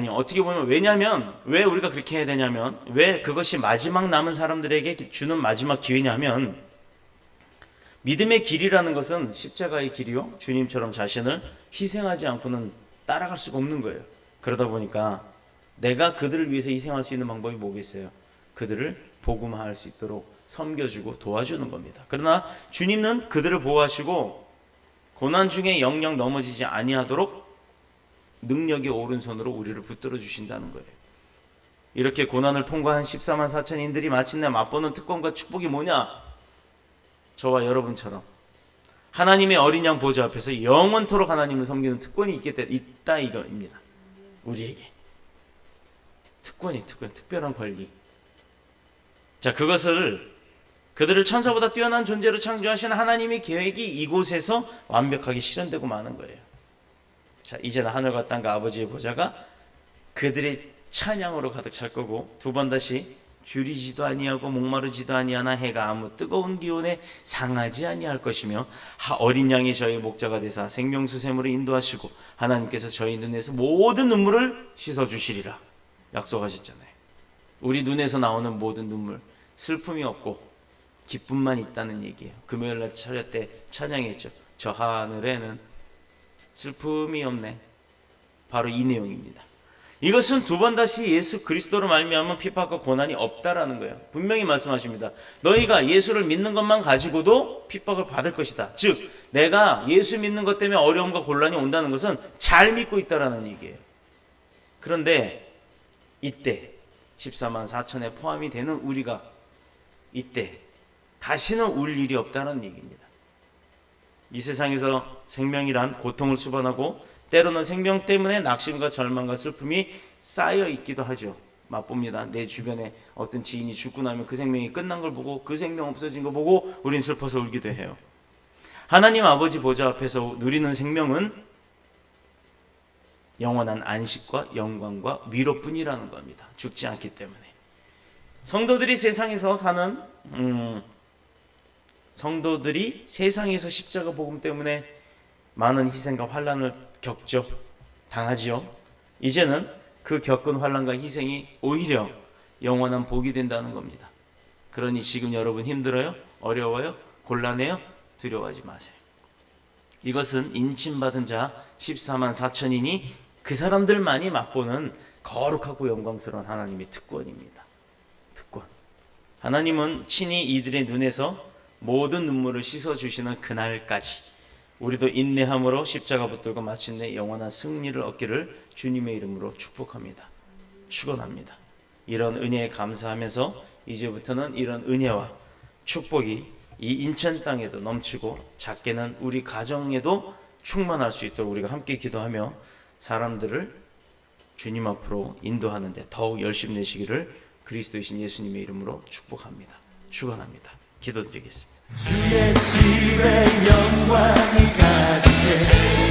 어떻게 보면 왜냐면 왜 우리가 그렇게 해야 되냐면, 왜 그것이 마지막 남은 사람들에게 주는 마지막 기회냐면, 믿음의 길이라는 것은 십자가의 길이요, 주님처럼 자신을 희생하지 않고는 따라갈 수가 없는 거예요. 그러다 보니까 내가 그들을 위해서 희생할 수 있는 방법이 뭐겠어요? 그들을 복음화할 수 있도록 섬겨주고 도와주는 겁니다. 그러나 주님은 그들을 보호하시고 고난 중에 영영 넘어지지 아니하도록 능력의 오른손으로 우리를 붙들어 주신다는 거예요. 이렇게 고난을 통과한 14만 4천인들이 마침내 맛보는 특권과 축복이 뭐냐? 저와 여러분처럼 하나님의 어린 양 보좌 앞에서 영원토록 하나님을 섬기는 특권이 있다 이거입니다. 우리에게 특별한 권리. 자, 그들을 천사보다 뛰어난 존재로 창조하신 하나님의 계획이 이곳에서 완벽하게 실현되고 마는 거예요. 자, 이제는 하늘과 땅과 아버지의 보좌가 그들의 찬양으로 가득 찰 거고, 두 번 다시 줄이지도 아니하고 목마르지도 아니하나 해가 아무 뜨거운 기온에 상하지 아니할 것이며, 어린 양이 저희 목자가 되사 생명수 샘으로 인도하시고 하나님께서 저희 눈에서 모든 눈물을 씻어주시리라 약속하셨잖아요. 우리 눈에서 나오는 모든 눈물, 슬픔이 없고 기쁨만 있다는 얘기예요. 금요일날 차례 때 찬양했죠. 저 하늘에는 슬픔이 없네. 바로 이 내용입니다. 이것은 두 번 다시 예수 그리스도로 말미암은 핍박과 고난이 없다라는 거예요. 분명히 말씀하십니다. 너희가 예수를 믿는 것만 가지고도 핍박을 받을 것이다. 즉 내가 예수 믿는 것 때문에 어려움과 곤란이 온다는 것은 잘 믿고 있다라는 얘기예요. 그런데 이때 14만 4천에 포함이 되는 우리가 이때 다시는 울 일이 없다는 얘기입니다. 이 세상에서 생명이란 고통을 수반하고 때로는 생명 때문에 낙심과 절망과 슬픔이 쌓여 있기도 하죠. 맛봅니다. 내 주변에 어떤 지인이 죽고 나면 그 생명이 끝난 걸 보고 그 생명 없어진 거 보고 우린 슬퍼서 울기도 해요. 하나님 아버지 보좌 앞에서 누리는 생명은 영원한 안식과 영광과 위로뿐이라는 겁니다. 죽지 않기 때문에. 성도들이 세상에서 십자가 복음 때문에 많은 희생과 환난을 겪죠. 당하지요. 이제는 그 겪은 환난과 희생이 오히려 영원한 복이 된다는 겁니다. 그러니 지금 여러분 힘들어요? 어려워요? 곤란해요? 두려워하지 마세요. 이것은 인침받은 자 14만 4천이니 그 사람들만이 맛보는 거룩하고 영광스러운 하나님의 특권입니다. 특권. 하나님은 친히 이들의 눈에서 모든 눈물을 씻어주시는 그날까지 우리도 인내함으로 십자가 붙들고 마침내 영원한 승리를 얻기를 주님의 이름으로 축복합니다. 축원합니다. 이런 은혜에 감사하면서 이제부터는 이런 은혜와 축복이 이 인천 땅에도 넘치고 작게는 우리 가정에도 충만할 수 있도록 우리가 함께 기도하며 사람들을 주님 앞으로 인도하는 데 더욱 열심 내시기를 그리스도이신 예수님의 이름으로 축복합니다. 축원합니다. 기도드리겠습니다. 주의 집에 영광이 가득해